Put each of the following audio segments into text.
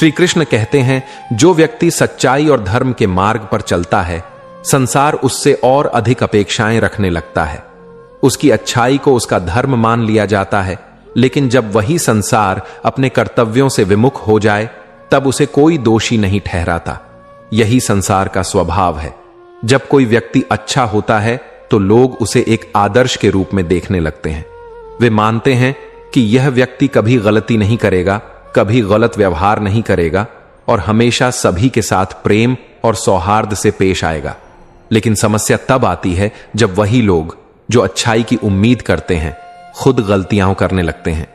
श्री कृष्ण कहते हैं, जो व्यक्ति सच्चाई और धर्म के मार्ग पर चलता है, संसार उससे और अधिक अपेक्षाएं रखने लगता है। उसकी अच्छाई को उसका धर्म मान लिया जाता है, लेकिन जब वही संसार अपने कर्तव्यों से विमुख हो जाए, तब उसे कोई दोषी नहीं ठहराता। यही संसार का स्वभाव है। जब कोई व्यक्ति अच्छा होता है तो लोग उसे एक आदर्श के रूप में देखने लगते हैं। वे मानते हैं कि यह व्यक्ति कभी गलती नहीं करेगा, कभी गलत व्यवहार नहीं करेगा और हमेशा सभी के साथ प्रेम और सौहार्द से पेश आएगा। लेकिन समस्या तब आती है जब वही लोग जो अच्छाई की उम्मीद करते हैं खुद गलतियां करने लगते हैं।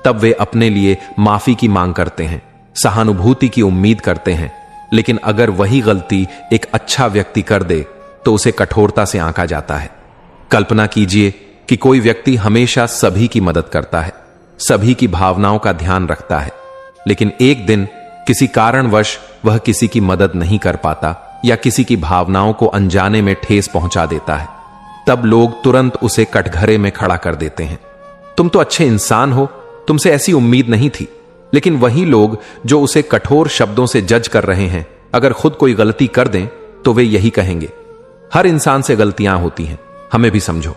तब वे अपने लिए माफी की मांग करते हैं, सहानुभूति की उम्मीद करते हैं, लेकिन अगर वही गलती एक अच्छा व्यक्ति कर दे तो उसे कठोरता से आंका जाता है। कल्पना कीजिए कि कोई व्यक्ति हमेशा सभी की मदद करता है, सभी की भावनाओं का ध्यान रखता है, लेकिन एक दिन किसी कारणवश वह किसी की मदद नहीं कर पाता या किसी की भावनाओं को अनजाने में ठेस पहुंचा देता है। तब लोग तुरंत उसे कटघरे में खड़ा कर देते हैं। तुम तो अच्छे इंसान हो, तुमसे ऐसी उम्मीद नहीं थी। लेकिन वही लोग जो उसे कठोर शब्दों से जज कर रहे हैं, अगर खुद कोई गलती कर दें तो वे यही कहेंगे, हर इंसान से गलतियां होती हैं, हमें भी समझो।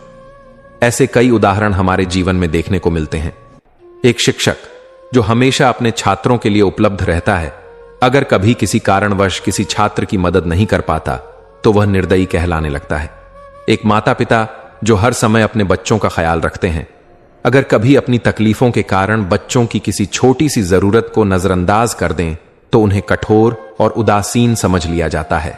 ऐसे कई उदाहरण हमारे जीवन में देखने को मिलते हैं। एक शिक्षक जो हमेशा अपने छात्रों के लिए उपलब्ध रहता है, अगर कभी किसी कारणवश किसी छात्र की मदद नहीं कर पाता तो वह निर्दयी कहलाने लगता है। एक माता पिता जो हर समय अपने बच्चों का ख्याल रखते हैं, अगर कभी अपनी तकलीफों के कारण बच्चों की किसी छोटी सी जरूरत को नजरअंदाज कर दें तो उन्हें कठोर और उदासीन समझ लिया जाता है।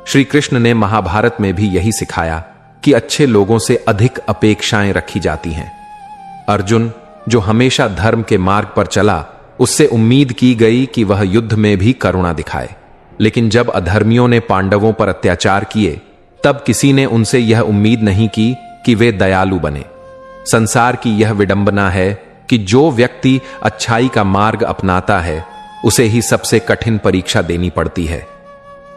श्री कृष्ण ने महाभारत में भी यही सिखाया कि अच्छे लोगों से अधिक अपेक्षाएं रखी जाती हैं। अर्जुन जो हमेशा धर्म के मार्ग पर चला, उससे उम्मीद की गई कि वह युद्ध में भी करुणा दिखाए, लेकिन जब अधर्मियों ने पांडवों पर अत्याचार किए, तब किसी ने उनसे यह उम्मीद नहीं की कि वे दयालु बने। संसार की यह विडंबना है कि जो व्यक्ति अच्छाई का मार्ग अपनाता है, उसे ही सबसे कठिन परीक्षा देनी पड़ती है।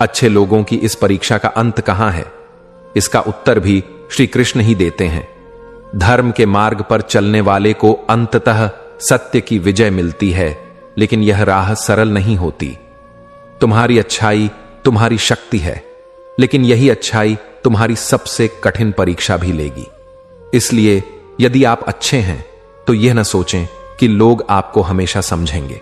अच्छे लोगों की इस परीक्षा का अंत कहां है? इसका उत्तर भी श्री कृष्ण ही देते हैं। धर्म के मार्ग पर चलने वाले को अंततः सत्य की विजय मिलती है, लेकिन यह राह सरल नहीं होती। तुम्हारी अच्छाई तुम्हारी शक्ति है, लेकिन यही अच्छाई तुम्हारी सबसे कठिन परीक्षा भी लेगी। इसलिए यदि आप अच्छे हैं तो यह न सोचें कि लोग आपको हमेशा समझेंगे।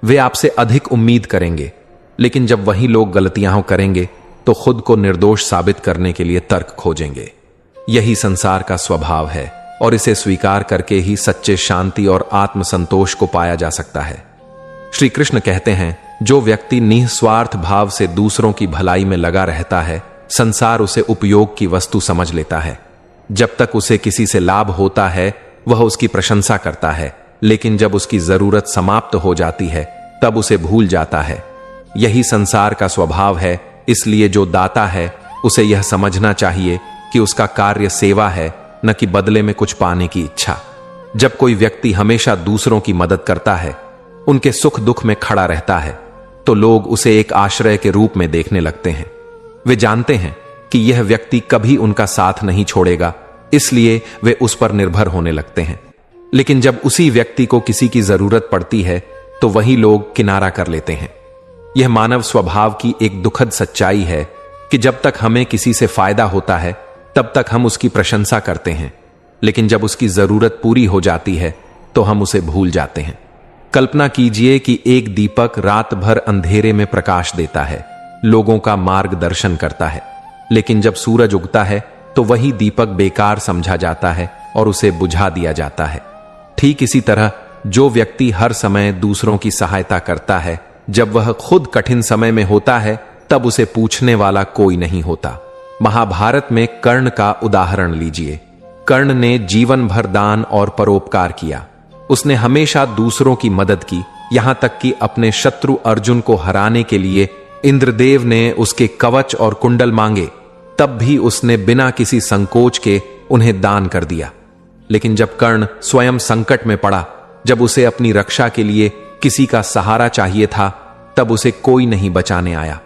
वे आपसे अधिक उम्मीद करेंगे, लेकिन जब वही लोग गलतियां करेंगे तो खुद को निर्दोष साबित करने के लिए तर्क खोजेंगे। यही संसार का स्वभाव है और इसे स्वीकार करके ही सच्चे शांति और आत्मसंतोष को पाया जा सकता है। श्री कृष्ण कहते हैं, जो व्यक्ति निस्वार्थ भाव से दूसरों की भलाई में लगा रहता है, संसार उसे उपयोग की वस्तु समझ लेता है। जब तक उसे किसी से लाभ होता है वह उसकी प्रशंसा करता है, लेकिन जब उसकी जरूरत समाप्त हो जाती है तब उसे भूल जाता है। यही संसार का स्वभाव है। इसलिए जो दाता है उसे यह समझना चाहिए कि उसका कार्य सेवा है, न कि बदले में कुछ पाने की इच्छा। जब कोई व्यक्ति हमेशा दूसरों की मदद करता है, उनके सुख दुख में खड़ा रहता है, तो लोग उसे एक आश्रय के रूप में देखने लगते हैं। वे जानते हैं कि यह व्यक्ति कभी उनका साथ नहीं छोड़ेगा, इसलिए वे उस पर निर्भर होने लगते हैं। लेकिन जब उसी व्यक्ति को किसी की जरूरत पड़ती है तो वही लोग किनारा कर लेते हैं। यह मानव स्वभाव की एक दुखद सच्चाई है कि जब तक हमें किसी से फायदा होता है तब तक हम उसकी प्रशंसा करते हैं, लेकिन जब उसकी जरूरत पूरी हो जाती है तो हम उसे भूल जाते हैं। कल्पना कीजिए कि एक दीपक रात भर अंधेरे में प्रकाश देता है, लोगों का मार्गदर्शन करता है, लेकिन जब सूरज उगता है तो वही दीपक बेकार समझा जाता है और उसे बुझा दिया जाता है। ठीक इसी तरह जो व्यक्ति हर समय दूसरों की सहायता करता है, जब वह खुद कठिन समय में होता है तब उसे पूछने वाला कोई नहीं होता। महाभारत में कर्ण का उदाहरण लीजिए। कर्ण ने जीवन भर दान और परोपकार किया। उसने हमेशा दूसरों की मदद की, यहां तक कि अपने शत्रु अर्जुन को हराने के लिए इंद्रदेव ने उसके कवच और कुंडल मांगे, तब भी उसने बिना किसी संकोच के उन्हें दान कर दिया। लेकिन जब कर्ण स्वयं संकट में पड़ा, जब उसे अपनी रक्षा के लिए किसी का सहारा चाहिए था, तब उसे कोई नहीं बचाने आया।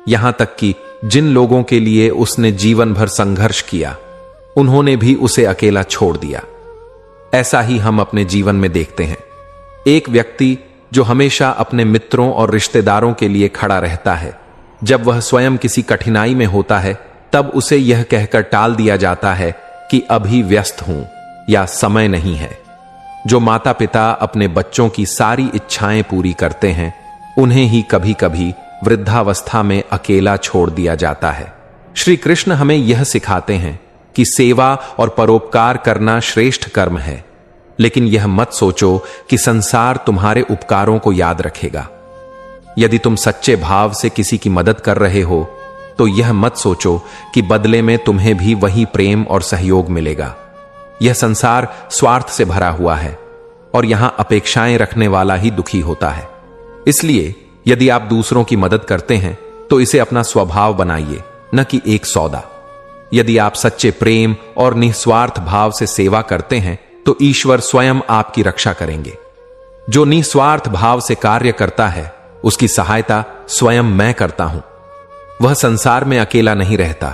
यहां तक कि जिन लोगों के लिए उसने जीवन भर संघर्ष किया, उन्होंने भी उसे अकेला छोड़ दिया। ऐसा ही हम अपने जीवन में देखते हैं। एक व्यक्ति जो हमेशा अपने मित्रों और रिश्तेदारों के लिए खड़ा रहता है। जब वह स्वयं किसी कठिनाई में होता है तब उसे यह कहकर टाल दिया जाता है कि अभी व्यस्त हूं या समय नहीं है। जो माता पिता अपने बच्चों की सारी इच्छाएं पूरी करते हैं, उन्हें ही कभी कभी वृद्धावस्था में अकेला छोड़ दिया जाता है। श्री कृष्ण हमें यह सिखाते हैं कि सेवा और परोपकार करना श्रेष्ठ कर्म है, लेकिन यह मत सोचो कि संसार तुम्हारे उपकारों को याद रखेगा। यदि तुम सच्चे भाव से किसी की मदद कर रहे हो तो यह मत सोचो कि बदले में तुम्हें भी वही प्रेम और सहयोग मिलेगा। यह संसार स्वार्थ से भरा हुआ है और यहां अपेक्षाएं रखने वाला ही दुखी होता है। इसलिए यदि आप दूसरों की मदद करते हैं तो इसे अपना स्वभाव बनाइए, न कि एक सौदा। यदि आप सच्चे प्रेम और निस्वार्थ भाव से सेवा करते हैं तो ईश्वर स्वयं आपकी रक्षा करेंगे। जो निस्वार्थ भाव से कार्य करता है उसकी सहायता स्वयं मैं करता हूं। वह संसार में अकेला नहीं रहता,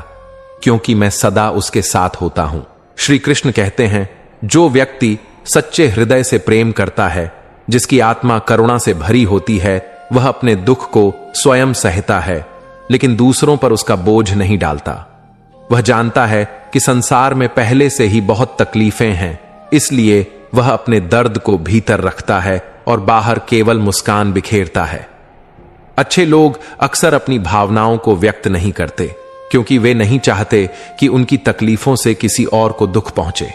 क्योंकि मैं सदा उसके साथ होता हूं। श्री कृष्ण कहते हैं, जो व्यक्ति सच्चे हृदय से प्रेम करता है, जिसकी आत्मा करुणा से भरी होती है, वह अपने दुख को स्वयं सहता है, लेकिन दूसरों पर उसका बोझ नहीं डालता। वह जानता है कि संसार में पहले से ही बहुत तकलीफें हैं, इसलिए वह अपने दर्द को भीतर रखता है और बाहर केवल मुस्कान बिखेरता है। अच्छे लोग अक्सर अपनी भावनाओं को व्यक्त नहीं करते, क्योंकि वे नहीं चाहते कि उनकी तकलीफों से किसी और को दुख पहुंचे।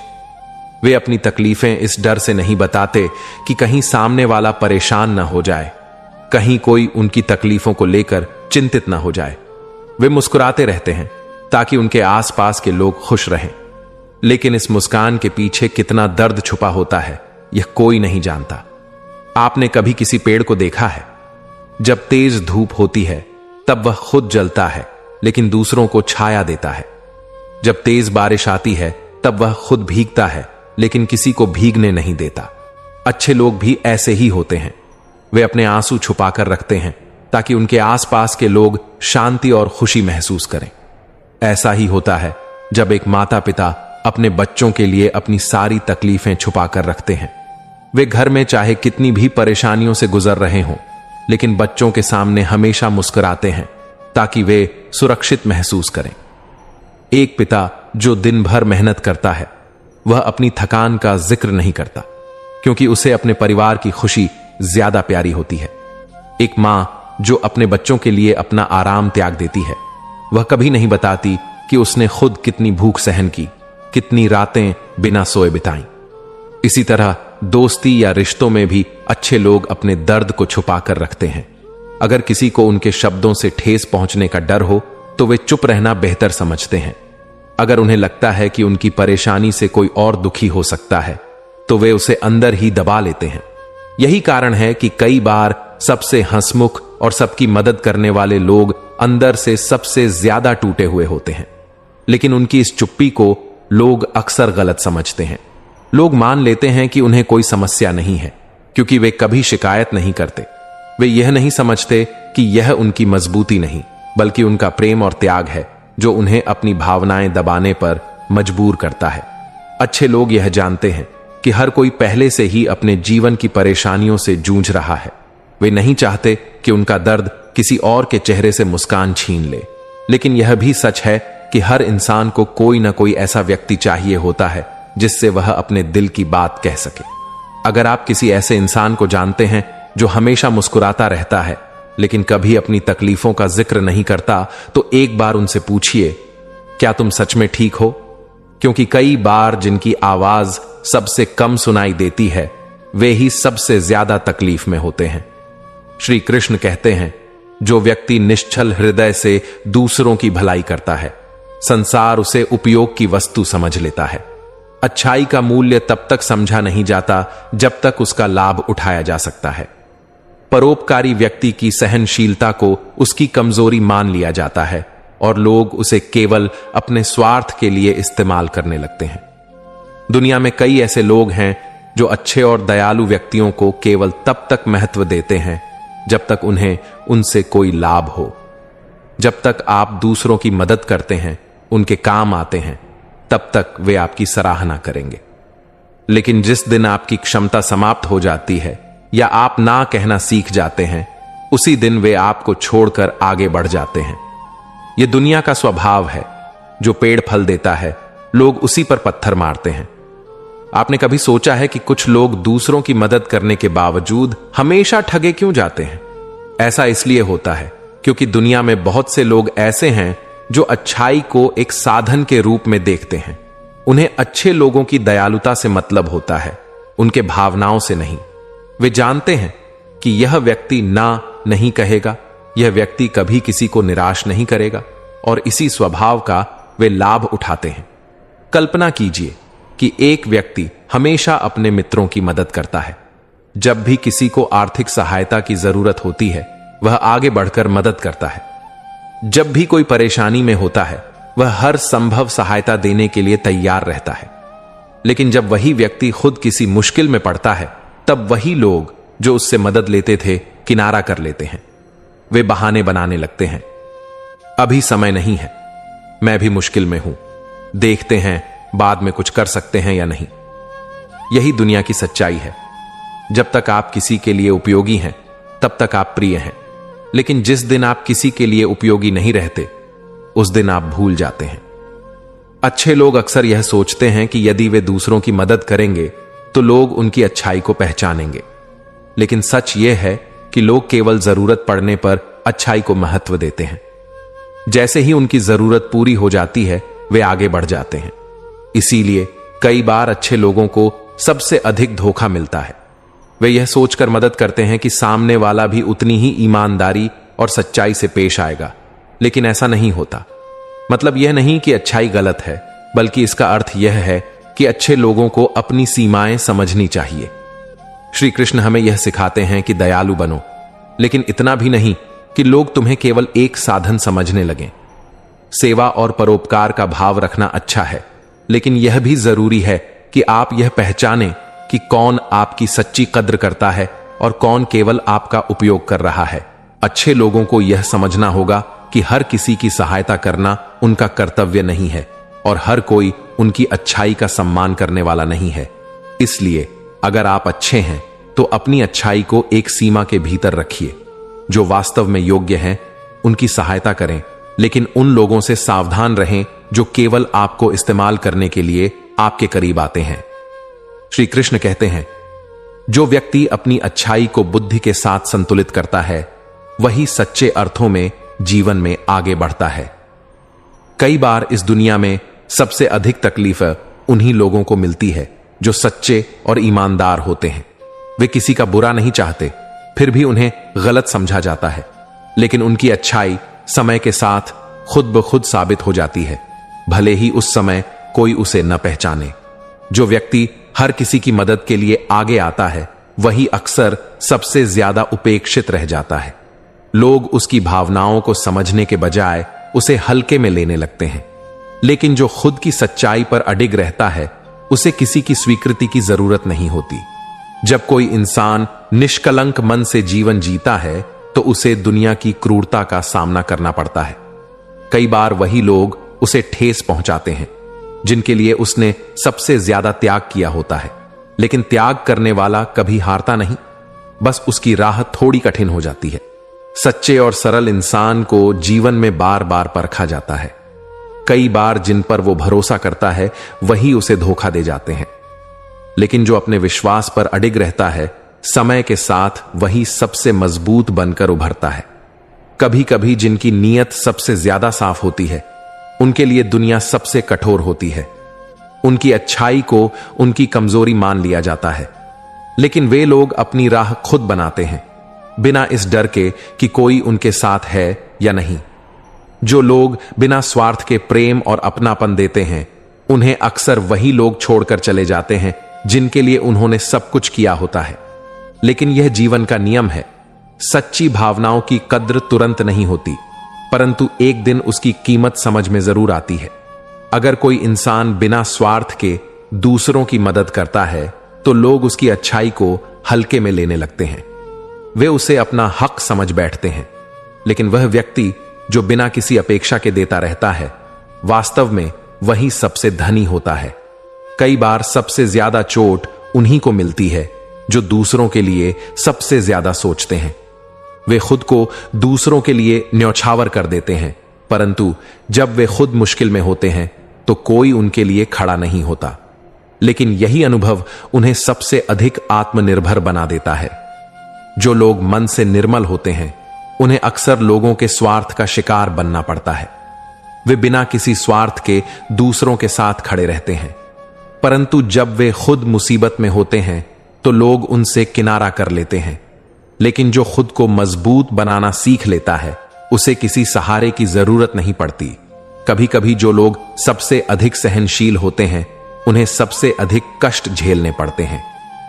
वे अपनी तकलीफें इस डर से नहीं बताते कि कहीं सामने वाला परेशान न हो जाए, कहीं कोई उनकी तकलीफों को लेकर चिंतित न हो जाए। वे मुस्कुराते रहते हैं ताकि उनके आसपास के लोग खुश रहें, लेकिन इस मुस्कान के पीछे कितना दर्द छुपा होता है यह कोई नहीं जानता। आपने कभी किसी पेड़ को देखा है? जब तेज धूप होती है तब वह खुद जलता है, लेकिन दूसरों को छाया देता है। जब तेज बारिश आती है तब वह खुद भीगता है, लेकिन किसी को भीगने नहीं देता। अच्छे लोग भी ऐसे ही होते हैं। वे अपने आंसू छुपाकर रखते हैं ताकि उनके आसपास के लोग शांति और खुशी महसूस करें। ऐसा ही होता है जब एक माता पिता अपने बच्चों के लिए अपनी सारी तकलीफें छुपाकर रखते हैं। वे घर में चाहे कितनी भी परेशानियों से गुजर रहे हों, लेकिन बच्चों के सामने हमेशा मुस्कुराते हैं ताकि वे सुरक्षित महसूस करें। एक पिता जो दिन भर मेहनत करता है, वह अपनी थकान का जिक्र नहीं करता, क्योंकि उसे अपने परिवार की खुशी ज्यादा प्यारी होती है। एक मां जो अपने बच्चों के लिए अपना आराम त्याग देती है, वह कभी नहीं बताती कि उसने खुद कितनी भूख सहन की, कितनी रातें बिना सोए बिताई। इसी तरह दोस्ती या रिश्तों में भी अच्छे लोग अपने दर्द को छुपाकर रखते हैं। अगर किसी को उनके शब्दों से ठेस पहुंचने का डर हो तो वे चुप रहना बेहतर समझते हैं। अगर उन्हें लगता है कि उनकी परेशानी से कोई और दुखी हो सकता है तो वे उसे अंदर ही दबा लेते हैं। यही कारण है कि कई बार सबसे हंसमुख और सबकी मदद करने वाले लोग अंदर से सबसे ज्यादा टूटे हुए होते हैं, लेकिन उनकी इस चुप्पी को लोग अक्सर गलत समझते हैं। लोग मान लेते हैं कि उन्हें कोई समस्या नहीं है, क्योंकि वे कभी शिकायत नहीं करते। वे यह नहीं समझते कि यह उनकी मजबूती नहीं, बल्कि उनका प्रेम और त्याग है जो उन्हें अपनी भावनाएं दबाने पर मजबूर करता है। अच्छे लोग यह जानते हैं कि हर कोई पहले से ही अपने जीवन की परेशानियों से जूझ रहा है। वे नहीं चाहते कि उनका दर्द किसी और के चेहरे से मुस्कान छीन ले, लेकिन यह भी सच है कि हर इंसान को कोई ना कोई ऐसा व्यक्ति चाहिए होता है जिससे वह अपने दिल की बात कह सके। अगर आप किसी ऐसे इंसान को जानते हैं जो हमेशा मुस्कुराता रहता है लेकिन कभी अपनी तकलीफों का जिक्र नहीं करता, तो एक बार उनसे पूछिए, क्या तुम सच में ठीक हो? क्योंकि कई बार जिनकी आवाज सबसे कम सुनाई देती है वे ही सबसे ज्यादा तकलीफ में होते हैं। श्री कृष्ण कहते हैं, जो व्यक्ति निश्चल हृदय से दूसरों की भलाई करता है, संसार उसे उपयोग की वस्तु समझ लेता है। अच्छाई का मूल्य तब तक समझा नहीं जाता जब तक उसका लाभ उठाया जा सकता है। परोपकारी व्यक्ति की सहनशीलता को उसकी कमजोरी मान लिया जाता है और लोग उसे केवल अपने स्वार्थ के लिए इस्तेमाल करने लगते हैं। दुनिया में कई ऐसे लोग हैं जो अच्छे और दयालु व्यक्तियों को केवल तब तक महत्व देते हैं जब तक उन्हें उनसे कोई लाभ हो। जब तक आप दूसरों की मदद करते हैं, उनके काम आते हैं, तब तक वे आपकी सराहना करेंगे। लेकिन जिस दिन आपकी क्षमता समाप्त हो जाती है, या आप ना कहना सीख जाते हैं, उसी दिन वे आपको छोड़कर आगे बढ़ जाते हैं। यह दुनिया का स्वभाव है। जो पेड़ फल देता है, लोग उसी पर पत्थर मारते हैं। आपने कभी सोचा है कि कुछ लोग दूसरों की मदद करने के बावजूद हमेशा ठगे क्यों जाते हैं? ऐसा इसलिए होता है क्योंकि दुनिया में बहुत से लोग ऐसे हैं जो अच्छाई को एक साधन के रूप में देखते हैं। उन्हें अच्छे लोगों की दयालुता से मतलब होता है, उनके भावनाओं से नहीं। वे जानते हैं कि यह व्यक्ति ना नहीं कहेगा, यह व्यक्ति कभी किसी को निराश नहीं करेगा, और इसी स्वभाव का वे लाभ उठाते हैं। कल्पना कीजिए कि एक व्यक्ति हमेशा अपने मित्रों की मदद करता है। जब भी किसी को आर्थिक सहायता की जरूरत होती है, वह आगे बढ़कर मदद करता है। जब भी कोई परेशानी में होता है, वह हर संभव सहायता देने के लिए तैयार रहता है। लेकिन जब वही व्यक्ति खुद किसी मुश्किल में पड़ता है, तब वही लोग जो उससे मदद लेते थे किनारा कर लेते हैं। वे बहाने बनाने लगते हैं, अभी समय नहीं है, मैं भी मुश्किल में हूं, देखते हैं बाद में कुछ कर सकते हैं या नहीं। यही दुनिया की सच्चाई है। जब तक आप किसी के लिए उपयोगी हैं, तब तक आप प्रिय हैं। लेकिन जिस दिन आप किसी के लिए उपयोगी नहीं रहते, उस दिन आप भूल जाते हैं। अच्छे लोग अक्सर यह सोचते हैं कि यदि वे दूसरों की मदद करेंगे तो लोग उनकी अच्छाई को पहचानेंगे। लेकिन सच यह है कि लोग केवल जरूरत पड़ने पर अच्छाई को महत्व देते हैं। जैसे ही उनकी जरूरत पूरी हो जाती है, वे आगे बढ़ जाते हैं। इसीलिए कई बार अच्छे लोगों को सबसे अधिक धोखा मिलता है। वे यह सोचकर मदद करते हैं कि सामने वाला भी उतनी ही ईमानदारी और सच्चाई से पेश आएगा, लेकिन ऐसा नहीं होता। मतलब यह नहीं कि अच्छाई गलत है, बल्कि इसका अर्थ यह है कि अच्छे लोगों को अपनी सीमाएं समझनी चाहिए। श्री कृष्ण हमें यह सिखाते हैं कि दयालु बनो, लेकिन इतना भी नहीं कि लोग तुम्हें केवल एक साधन समझने लगें। सेवा और परोपकार का भाव रखना अच्छा है, लेकिन यह भी जरूरी है कि आप यह पहचानें कि कौन आपकी सच्ची कद्र करता है और कौन केवल आपका उपयोग कर रहा है। अच्छे लोगों को यह समझना होगा कि हर किसी की सहायता करना उनका कर्तव्य नहीं है और हर कोई उनकी अच्छाई का सम्मान करने वाला नहीं है। इसलिए अगर आप अच्छे हैं तो अपनी अच्छाई को एक सीमा के भीतर रखिए। जो वास्तव में योग्य हैं उनकी सहायता करें, लेकिन उन लोगों से सावधान रहें जो केवल आपको इस्तेमाल करने के लिए आपके करीब आते हैं। श्री कृष्ण कहते हैं, जो व्यक्ति अपनी अच्छाई को बुद्धि के साथ संतुलित करता है, वही सच्चे अर्थों में जीवन में आगे बढ़ता है। कई बार इस दुनिया में सबसे अधिक तकलीफ उन्हीं लोगों को मिलती है जो सच्चे और ईमानदार होते हैं। वे किसी का बुरा नहीं चाहते, फिर भी उन्हें गलत समझा जाता है, लेकिन उनकी अच्छाई समय के साथ खुद ब खुद साबित हो जाती है, भले ही उस समय कोई उसे न पहचाने। जो व्यक्ति हर किसी की मदद के लिए आगे आता है, वही अक्सर सबसे ज्यादा उपेक्षित रह जाता है। लोग उसकी भावनाओं को समझने के बजाय उसे हल्के में लेने लगते हैं। लेकिन जो खुद की सच्चाई पर अडिग रहता है, उसे किसी की स्वीकृति की जरूरत नहीं होती। जब कोई इंसान निष्कलंक मन से जीवन जीता है, तो उसे दुनिया की क्रूरता का सामना करना पड़ता है। कई बार वही लोग उसे ठेस पहुंचाते हैं जिनके लिए उसने सबसे ज्यादा त्याग किया होता है। लेकिन त्याग करने वाला कभी हारता नहीं, बस उसकी राह थोड़ी कठिन हो जाती है। सच्चे और सरल इंसान को जीवन में बार बार परखा जाता है। कई बार जिन पर वो भरोसा करता है, वही उसे धोखा दे जाते हैं। लेकिन जो अपने विश्वास पर अडिग रहता है, समय के साथ वही सबसे मजबूत बनकर उभरता है। कभी कभी जिनकी नीयत सबसे ज्यादा साफ होती है, उनके लिए दुनिया सबसे कठोर होती है। उनकी अच्छाई को उनकी कमजोरी मान लिया जाता है, लेकिन वे लोग अपनी राह खुद बनाते हैं, बिना इस डर के कि कोई उनके साथ है या नहीं। जो लोग बिना स्वार्थ के प्रेम और अपनापन देते हैं, उन्हें अक्सर वही लोग छोड़कर चले जाते हैं जिनके लिए उन्होंने सब कुछ किया होता है। लेकिन यह जीवन का नियम है। सच्ची भावनाओं की कद्र तुरंत नहीं होती, परंतु एक दिन उसकी कीमत समझ में जरूर आती है। अगर कोई इंसान बिना स्वार्थ के दूसरों की मदद करता है, तो लोग उसकी अच्छाई को हल्के में लेने लगते हैं। वे उसे अपना हक समझ बैठते हैं। लेकिन वह व्यक्ति जो बिना किसी अपेक्षा के देता रहता है, वास्तव में वही सबसे धनी होता है। कई बार सबसे ज्यादा चोट उन्हीं को मिलती है जो दूसरों के लिए सबसे ज्यादा सोचते हैं। वे खुद को दूसरों के लिए न्यौछावर कर देते हैं, परंतु जब वे खुद मुश्किल में होते हैं तो कोई उनके लिए खड़ा नहीं होता। लेकिन यही अनुभव उन्हें सबसे अधिक आत्मनिर्भर बना देता है। जो लोग मन से निर्मल होते हैं उन्हें अक्सर लोगों के स्वार्थ का शिकार बनना पड़ता है। वे बिना किसी स्वार्थ के दूसरों के साथ खड़े रहते हैं, परंतु जब वे खुद मुसीबत में होते हैं तो लोग उनसे किनारा कर लेते हैं। लेकिन जो खुद को मजबूत बनाना सीख लेता है उसे किसी सहारे की जरूरत नहीं पड़ती। कभी कभी जो लोग सबसे अधिक सहनशील होते हैं उन्हें सबसे अधिक कष्ट झेलने पड़ते हैं।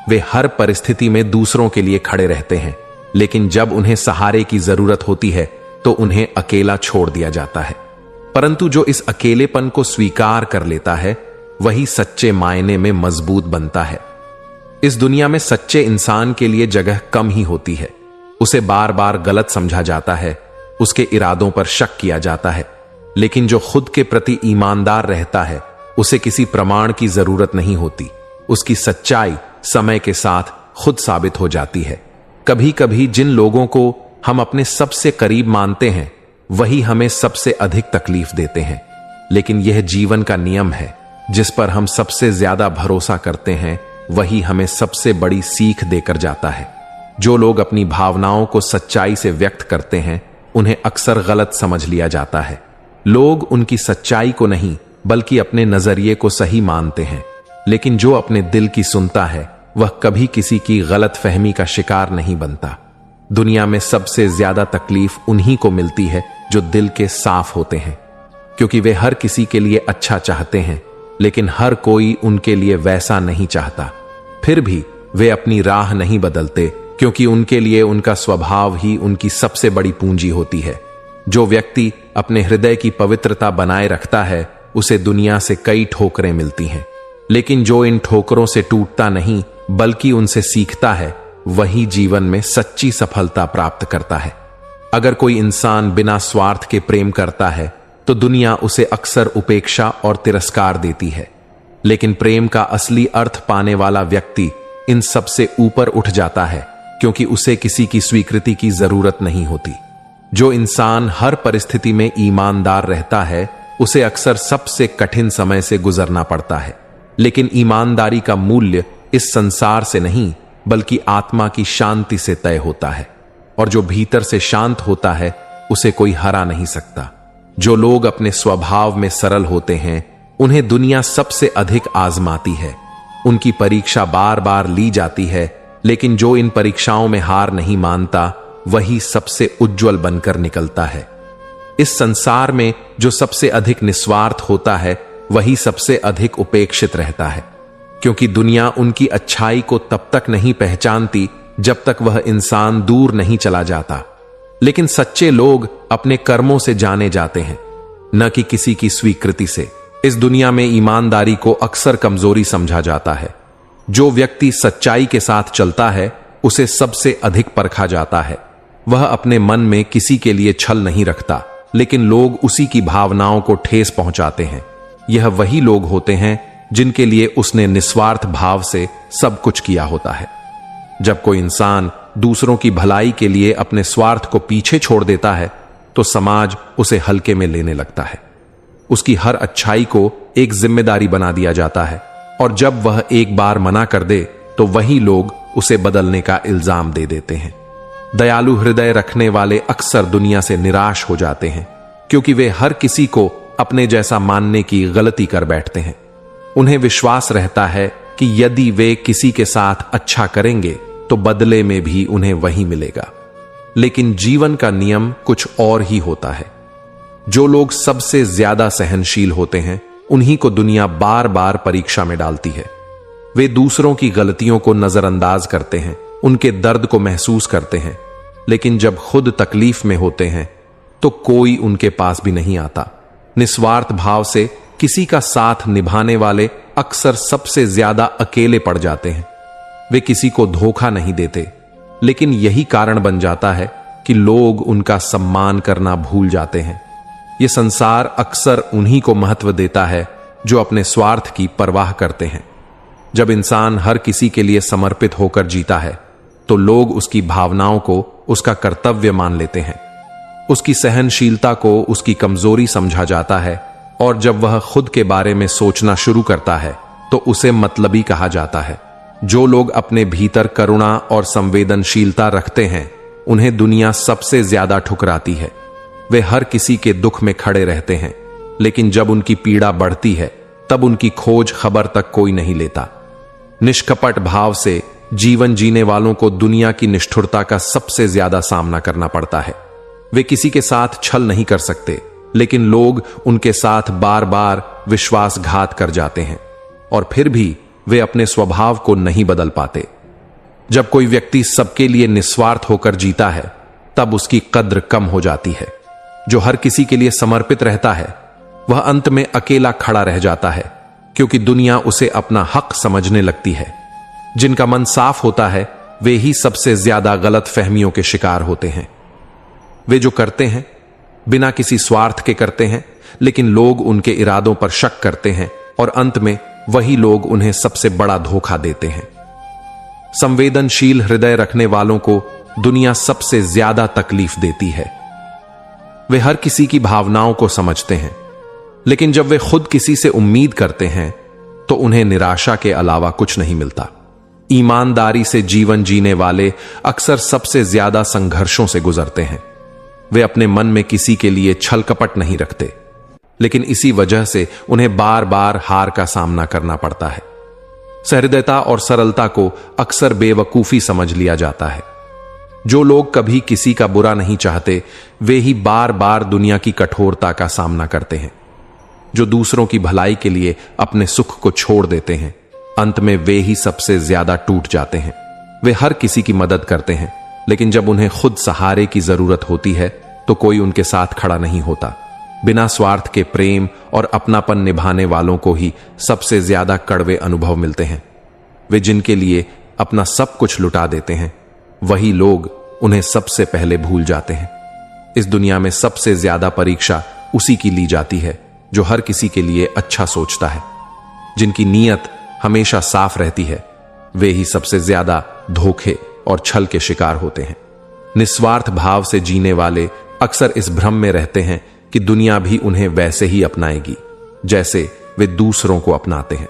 वे हर परिस्थिति में दूसरों के लिए खड़े रहते हैं, लेकिन जब उन्हें सहारे की जरूरत होती है तो उन्हें अकेला छोड़ दिया जाता है। परंतु जो इस अकेलेपन को स्वीकार कर लेता है वही सच्चे मायने में मजबूत बनता है। इस दुनिया में सच्चे इंसान के लिए जगह कम ही होती है। उसे बार बार गलत समझा जाता है, उसके इरादों पर शक किया जाता है। लेकिन जो खुद के प्रति ईमानदार रहता है उसे किसी प्रमाण की जरूरत नहीं होती। उसकी सच्चाई समय के साथ खुद साबित हो जाती है। कभी कभी जिन लोगों को हम अपने सबसे करीब मानते हैं वही हमें सबसे अधिक तकलीफ देते हैं। लेकिन यह जीवन का नियम है, जिस पर हम सबसे ज्यादा भरोसा करते हैं वही हमें सबसे बड़ी सीख देकर जाता है। जो लोग अपनी भावनाओं को सच्चाई से व्यक्त करते हैं उन्हें अक्सर गलत समझ लिया जाता है। लोग उनकी सच्चाई को नहीं बल्कि अपने नजरिए को सही मानते हैं। लेकिन जो अपने दिल की सुनता है वह कभी किसी की गलत फहमी का शिकार नहीं बनता। दुनिया में सबसे ज्यादा तकलीफ उन्हीं को मिलती है जो दिल के साफ होते हैं, क्योंकि वे हर किसी के लिए अच्छा चाहते हैं, लेकिन हर कोई उनके लिए वैसा नहीं चाहता। फिर भी वे अपनी राह नहीं बदलते, क्योंकि उनके लिए उनका स्वभाव ही उनकी सबसे बड़ी पूंजी होती है। जो व्यक्ति अपने हृदय की पवित्रता बनाए रखता है उसे दुनिया से कई ठोकरें मिलती हैं, लेकिन जो इन ठोकरों से टूटता नहीं बल्कि उनसे सीखता है वही जीवन में सच्ची सफलता प्राप्त करता है। अगर कोई इंसान बिना स्वार्थ के प्रेम करता है तो दुनिया उसे अक्सर उपेक्षा और तिरस्कार देती है। लेकिन प्रेम का असली अर्थ पाने वाला व्यक्ति इन सब से ऊपर उठ जाता है, क्योंकि उसे किसी की स्वीकृति की जरूरत नहीं होती। जो इंसान हर परिस्थिति में ईमानदार रहता है उसे अक्सर सबसे कठिन समय से गुजरना पड़ता है। लेकिन ईमानदारी का मूल्य इस संसार से नहीं बल्कि आत्मा की शांति से तय होता है, और जो भीतर से शांत होता है उसे कोई हरा नहीं सकता। जो लोग अपने स्वभाव में सरल होते हैं उन्हें दुनिया सबसे अधिक आजमाती है। उनकी परीक्षा बार बार ली जाती है, लेकिन जो इन परीक्षाओं में हार नहीं मानता वही सबसे उज्जवल बनकर निकलता है। इस संसार में जो सबसे अधिक निस्वार्थ होता है वही सबसे अधिक उपेक्षित रहता है, क्योंकि दुनिया उनकी अच्छाई को तब तक नहीं पहचानती जब तक वह इंसान दूर नहीं चला जाता। लेकिन सच्चे लोग अपने कर्मों से जाने जाते हैं, न कि किसी की स्वीकृति से। इस दुनिया में ईमानदारी को अक्सर कमजोरी समझा जाता है। जो व्यक्ति सच्चाई के साथ चलता है उसे सबसे अधिक परखा जाता है। वह अपने मन में किसी के लिए छल नहीं रखता, लेकिन लोग उसी की भावनाओं को ठेस पहुंचाते हैं। यह वही लोग होते हैं जिनके लिए उसने निस्वार्थ भाव से सब कुछ किया होता है। जब कोई इंसान दूसरों की भलाई के लिए अपने स्वार्थ को पीछे छोड़ देता है तो समाज उसे हल्के में लेने लगता है। उसकी हर अच्छाई को एक जिम्मेदारी बना दिया जाता है, और जब वह एक बार मना कर दे तो वही लोग उसे बदलने का इल्जाम दे देते हैं। दयालु हृदय रखने वाले अक्सर दुनिया से निराश हो जाते हैं, क्योंकि वे हर किसी को अपने जैसा मानने की गलती कर बैठते हैं। उन्हें विश्वास रहता है कि यदि वे किसी के साथ अच्छा करेंगे तो बदले में भी उन्हें वही मिलेगा। लेकिन जीवन का नियम कुछ और ही होता है। जो लोग सबसे ज्यादा सहनशील होते हैं उन्हीं को दुनिया बार बार परीक्षा में डालती है। वे दूसरों की गलतियों को नजरअंदाज करते हैं, उनके दर्द को महसूस करते हैं, लेकिन जब खुद तकलीफ में होते हैं तो कोई उनके पास भी नहीं आता। निस्वार्थ भाव से किसी का साथ निभाने वाले अक्सर सबसे ज्यादा अकेले पड़ जाते हैं। वे किसी को धोखा नहीं देते, लेकिन यही कारण बन जाता है कि लोग उनका सम्मान करना भूल जाते हैं। यह संसार अक्सर उन्हीं को महत्व देता है जो अपने स्वार्थ की परवाह करते हैं। जब इंसान हर किसी के लिए समर्पित होकर जीता है तो लोग उसकी भावनाओं को उसका कर्तव्य मान लेते हैं। उसकी सहनशीलता को उसकी कमजोरी समझा जाता है और जब वह खुद के बारे में सोचना शुरू करता है तो उसे मतलबी कहा जाता है। जो लोग अपने भीतर करुणा और संवेदनशीलता रखते हैं उन्हें दुनिया सबसे ज्यादा ठुकराती है। वे हर किसी के दुख में खड़े रहते हैं, लेकिन जब उनकी पीड़ा बढ़ती है तब उनकी खोज खबर तक कोई नहीं लेता। निष्कपट भाव से जीवन जीने वालों को दुनिया की निष्ठुरता का सबसे ज्यादा सामना करना पड़ता है। वे किसी के साथ छल नहीं कर सकते, लेकिन लोग उनके साथ बार बार विश्वासघात कर जाते हैं और फिर भी वे अपने स्वभाव को नहीं बदल पाते। जब कोई व्यक्ति सबके लिए निस्वार्थ होकर जीता है तब उसकी कद्र कम हो जाती है। जो हर किसी के लिए समर्पित रहता है वह अंत में अकेला खड़ा रह जाता है, क्योंकि दुनिया उसे अपना हक समझने लगती है। जिनका मन साफ होता है वे ही सबसे ज्यादा गलत फहमियों के शिकार होते हैं। वे जो करते हैं बिना किसी स्वार्थ के करते हैं, लेकिन लोग उनके इरादों पर शक करते हैं और अंत में वही लोग उन्हें सबसे बड़ा धोखा देते हैं। संवेदनशील हृदय रखने वालों को दुनिया सबसे ज्यादा तकलीफ देती है। वे हर किसी की भावनाओं को समझते हैं, लेकिन जब वे खुद किसी से उम्मीद करते हैं तो उन्हें निराशा के अलावा कुछ नहीं मिलता। ईमानदारी से जीवन जीने वाले अक्सर सबसे ज्यादा संघर्षों से गुजरते हैं। वे अपने मन में किसी के लिए छल कपट नहीं रखते, लेकिन इसी वजह से उन्हें बार बार हार का सामना करना पड़ता है। सहृदयता और सरलता को अक्सर बेवकूफी समझ लिया जाता है। जो लोग कभी किसी का बुरा नहीं चाहते वे ही बार बार दुनिया की कठोरता का सामना करते हैं। जो दूसरों की भलाई के लिए अपने सुख को छोड़ देते हैं अंत में वे ही सबसे ज्यादा टूट जाते हैं। वे हर किसी की मदद करते हैं, लेकिन जब उन्हें खुद सहारे की जरूरत होती है तो कोई उनके साथ खड़ा नहीं होता। बिना स्वार्थ के प्रेम और अपनापन निभाने वालों को ही सबसे ज्यादा कड़वे अनुभव मिलते हैं। वे जिनके लिए अपना सब कुछ लुटा देते हैं वही लोग उन्हें सबसे पहले भूल जाते हैं। इस दुनिया में सबसे ज्यादा परीक्षा उसी की ली जाती है जो हर किसी के लिए अच्छा सोचता है। जिनकी नीयत हमेशा साफ रहती है वे ही सबसे ज्यादा धोखे और छल के शिकार होते हैं। निस्वार्थ भाव से जीने वाले अक्सर इस भ्रम में रहते हैं कि दुनिया भी उन्हें वैसे ही अपनाएगी जैसे वे दूसरों को अपनाते हैं,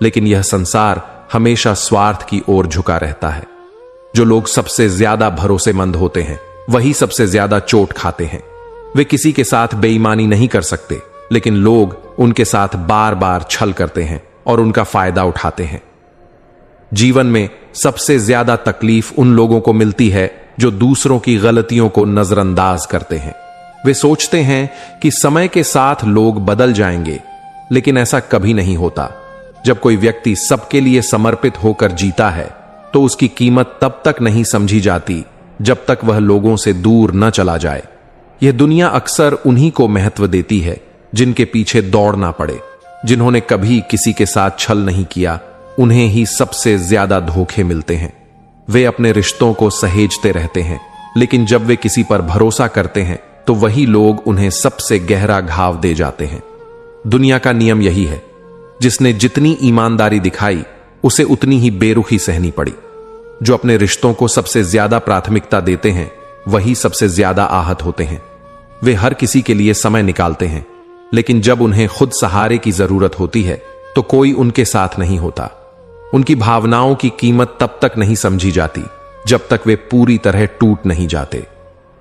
लेकिन यह संसार हमेशा स्वार्थ की ओर झुका रहता है। जो लोग सबसे ज्यादा भरोसेमंद होते हैं वही सबसे ज्यादा चोट खाते हैं। वे किसी के साथ बेईमानी नहीं कर सकते, लेकिन लोग उनके साथ बार बार छल करते हैं और उनका फायदा उठाते हैं। जीवन में सबसे ज्यादा तकलीफ उन लोगों को मिलती है जो दूसरों की गलतियों को नजरअंदाज करते हैं। वे सोचते हैं कि समय के साथ लोग बदल जाएंगे, लेकिन ऐसा कभी नहीं होता। जब कोई व्यक्ति सबके लिए समर्पित होकर जीता है तो उसकी कीमत तब तक नहीं समझी जाती जब तक वह लोगों से दूर न चला जाए। यह दुनिया अक्सर उन्हीं को महत्व देती है जिनके पीछे दौड़ना पड़े। जिन्होंने कभी किसी के साथ छल नहीं किया उन्हें ही सबसे ज्यादा धोखे मिलते हैं। वे अपने रिश्तों को सहेजते रहते हैं, लेकिन जब वे किसी पर भरोसा करते हैं तो वही लोग उन्हें सबसे गहरा घाव दे जाते हैं। दुनिया का नियम यही है, जिसने जितनी ईमानदारी दिखाई उसे उतनी ही बेरुखी सहनी पड़ी। जो अपने रिश्तों को सबसे ज्यादा प्राथमिकता देते हैं वही सबसे ज्यादा आहत होते हैं। वे हर किसी के लिए समय निकालते हैं, लेकिन जब उन्हें खुद सहारे की जरूरत होती है तो कोई उनके साथ नहीं होता। उनकी भावनाओं की कीमत तब तक नहीं समझी जाती जब तक वे पूरी तरह टूट नहीं जाते।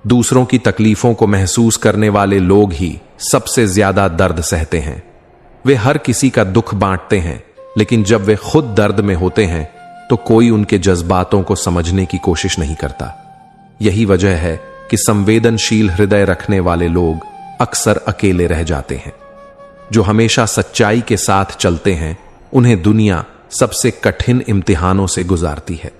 दूसरों की तकलीफों को महसूस करने वाले लोग ही सबसे ज्यादा दर्द सहते हैं। वे हर किसी का दुख बांटते हैं, लेकिन जब वे खुद दर्द में होते हैं तो कोई उनके जज्बातों को समझने की कोशिश नहीं करता। यही वजह है कि संवेदनशील हृदय रखने वाले लोग अक्सर अकेले रह जाते हैं। जो हमेशा सच्चाई के साथ चलते हैं उन्हें दुनिया सबसे कठिन इम्तिहानों से गुजारती है।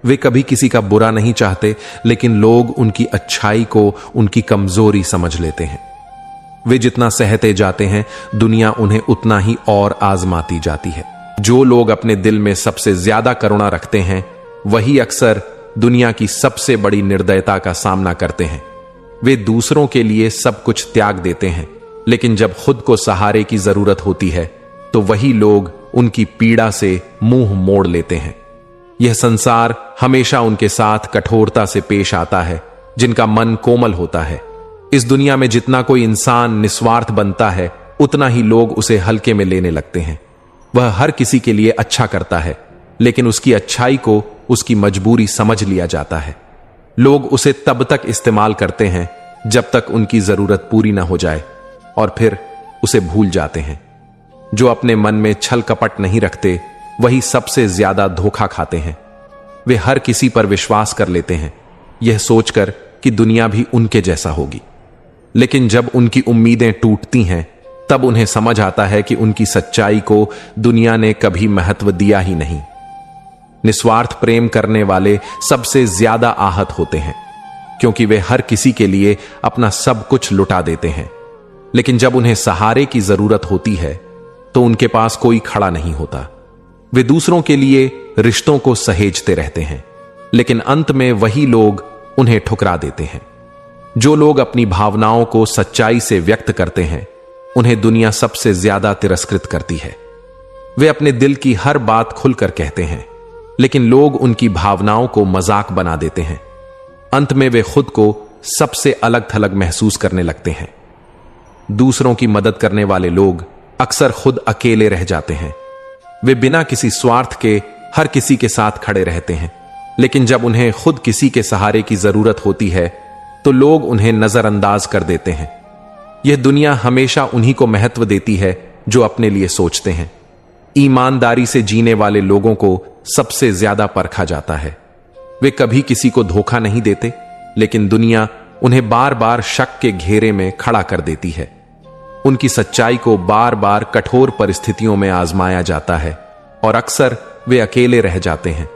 वे कभी किसी का बुरा नहीं चाहते, लेकिन लोग उनकी अच्छाई को उनकी कमजोरी समझ लेते हैं। वे जितना सहते जाते हैं दुनिया उन्हें उतना ही और आजमाती जाती है। जो लोग अपने दिल में सबसे ज्यादा करुणा रखते हैं वही अक्सर दुनिया की सबसे बड़ी निर्दयता का सामना करते हैं। वे दूसरों के लिए सब कुछ त्याग देते हैं, लेकिन जब खुद को सहारे की जरूरत होती है तो वही लोग उनकी पीड़ा से मुंह मोड़ लेते हैं। यह संसार हमेशा उनके साथ कठोरता से पेश आता है जिनका मन कोमल होता है। इस दुनिया में जितना कोई इंसान निस्वार्थ बनता है, उतना ही लोग उसे हल्के में लेने लगते हैं। वह हर किसी के लिए अच्छा करता है, लेकिन उसकी अच्छाई को उसकी मजबूरी समझ लिया जाता है। लोग उसे तब तक इस्तेमाल करते हैं जब तक उनकी जरूरत पूरी ना हो जाए, और फिर उसे भूल जाते हैं। जो अपने मन में छल कपट नहीं रखते, वही सबसे ज्यादा धोखा खाते हैं। वे हर किसी पर विश्वास कर लेते हैं, यह सोचकर कि दुनिया भी उनके जैसा होगी। लेकिन जब उनकी उम्मीदें टूटती हैं, तब उन्हें समझ आता है कि उनकी सच्चाई को दुनिया ने कभी महत्व दिया ही नहीं। निस्वार्थ प्रेम करने वाले सबसे ज्यादा आहत होते हैं, क्योंकि वे हर किसी के लिए अपना सब कुछ लुटा देते हैं। लेकिन जब उन्हें सहारे की जरूरत होती है, तो उनके पास कोई खड़ा नहीं होता। वे दूसरों के लिए रिश्तों को सहेजते रहते हैं, लेकिन अंत में वही लोग उन्हें ठुकरा देते हैं। जो लोग अपनी भावनाओं को सच्चाई से व्यक्त करते हैं, उन्हें दुनिया सबसे ज्यादा तिरस्कृत करती है। वे अपने दिल की हर बात खुलकर कहते हैं, लेकिन लोग उनकी भावनाओं को मजाक बना देते हैं। अंत में वे खुद को सबसे अलग थलग महसूस करने लगते हैं। दूसरों की मदद करने वाले लोग अक्सर खुद अकेले रह जाते हैं। वे बिना किसी स्वार्थ के हर किसी के साथ खड़े रहते हैं, लेकिन जब उन्हें खुद किसी के सहारे की जरूरत होती है, तो लोग उन्हें नजरअंदाज कर देते हैं। यह दुनिया हमेशा उन्हीं को महत्व देती है जो अपने लिए सोचते हैं। ईमानदारी से जीने वाले लोगों को सबसे ज्यादा परखा जाता है। वे कभी किसी को धोखा नहीं देते, लेकिन दुनिया उन्हें बार बार शक के घेरे में खड़ा कर देती है। उनकी सच्चाई को बार बार कठोर परिस्थितियों में आजमाया जाता है, और अक्सर वे अकेले रह जाते हैं।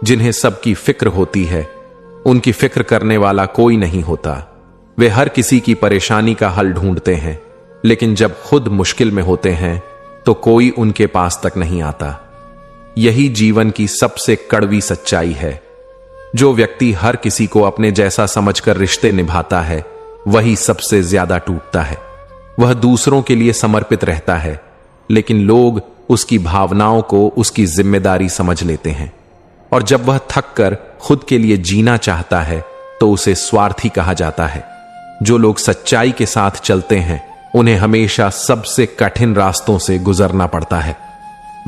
जिन्हें सबकी फिक्र होती है, उनकी फिक्र करने वाला कोई नहीं होता। वे हर किसी की परेशानी का हल ढूंढते हैं, लेकिन जब खुद मुश्किल में होते हैं, तो कोई उनके पास तक नहीं आता। यही जीवन की सबसे कड़वी सच्चाई है। जो व्यक्ति हर किसी को अपने जैसा समझकर रिश्ते निभाता है, वही सबसे ज्यादा टूटता है। वह दूसरों के लिए समर्पित रहता है, लेकिन लोग उसकी भावनाओं को उसकी जिम्मेदारी समझ लेते हैं। और जब वह थक कर खुद के लिए जीना चाहता है, तो उसे स्वार्थी कहा जाता है। जो लोग सच्चाई के साथ चलते हैं, उन्हें हमेशा सबसे कठिन रास्तों से गुजरना पड़ता है।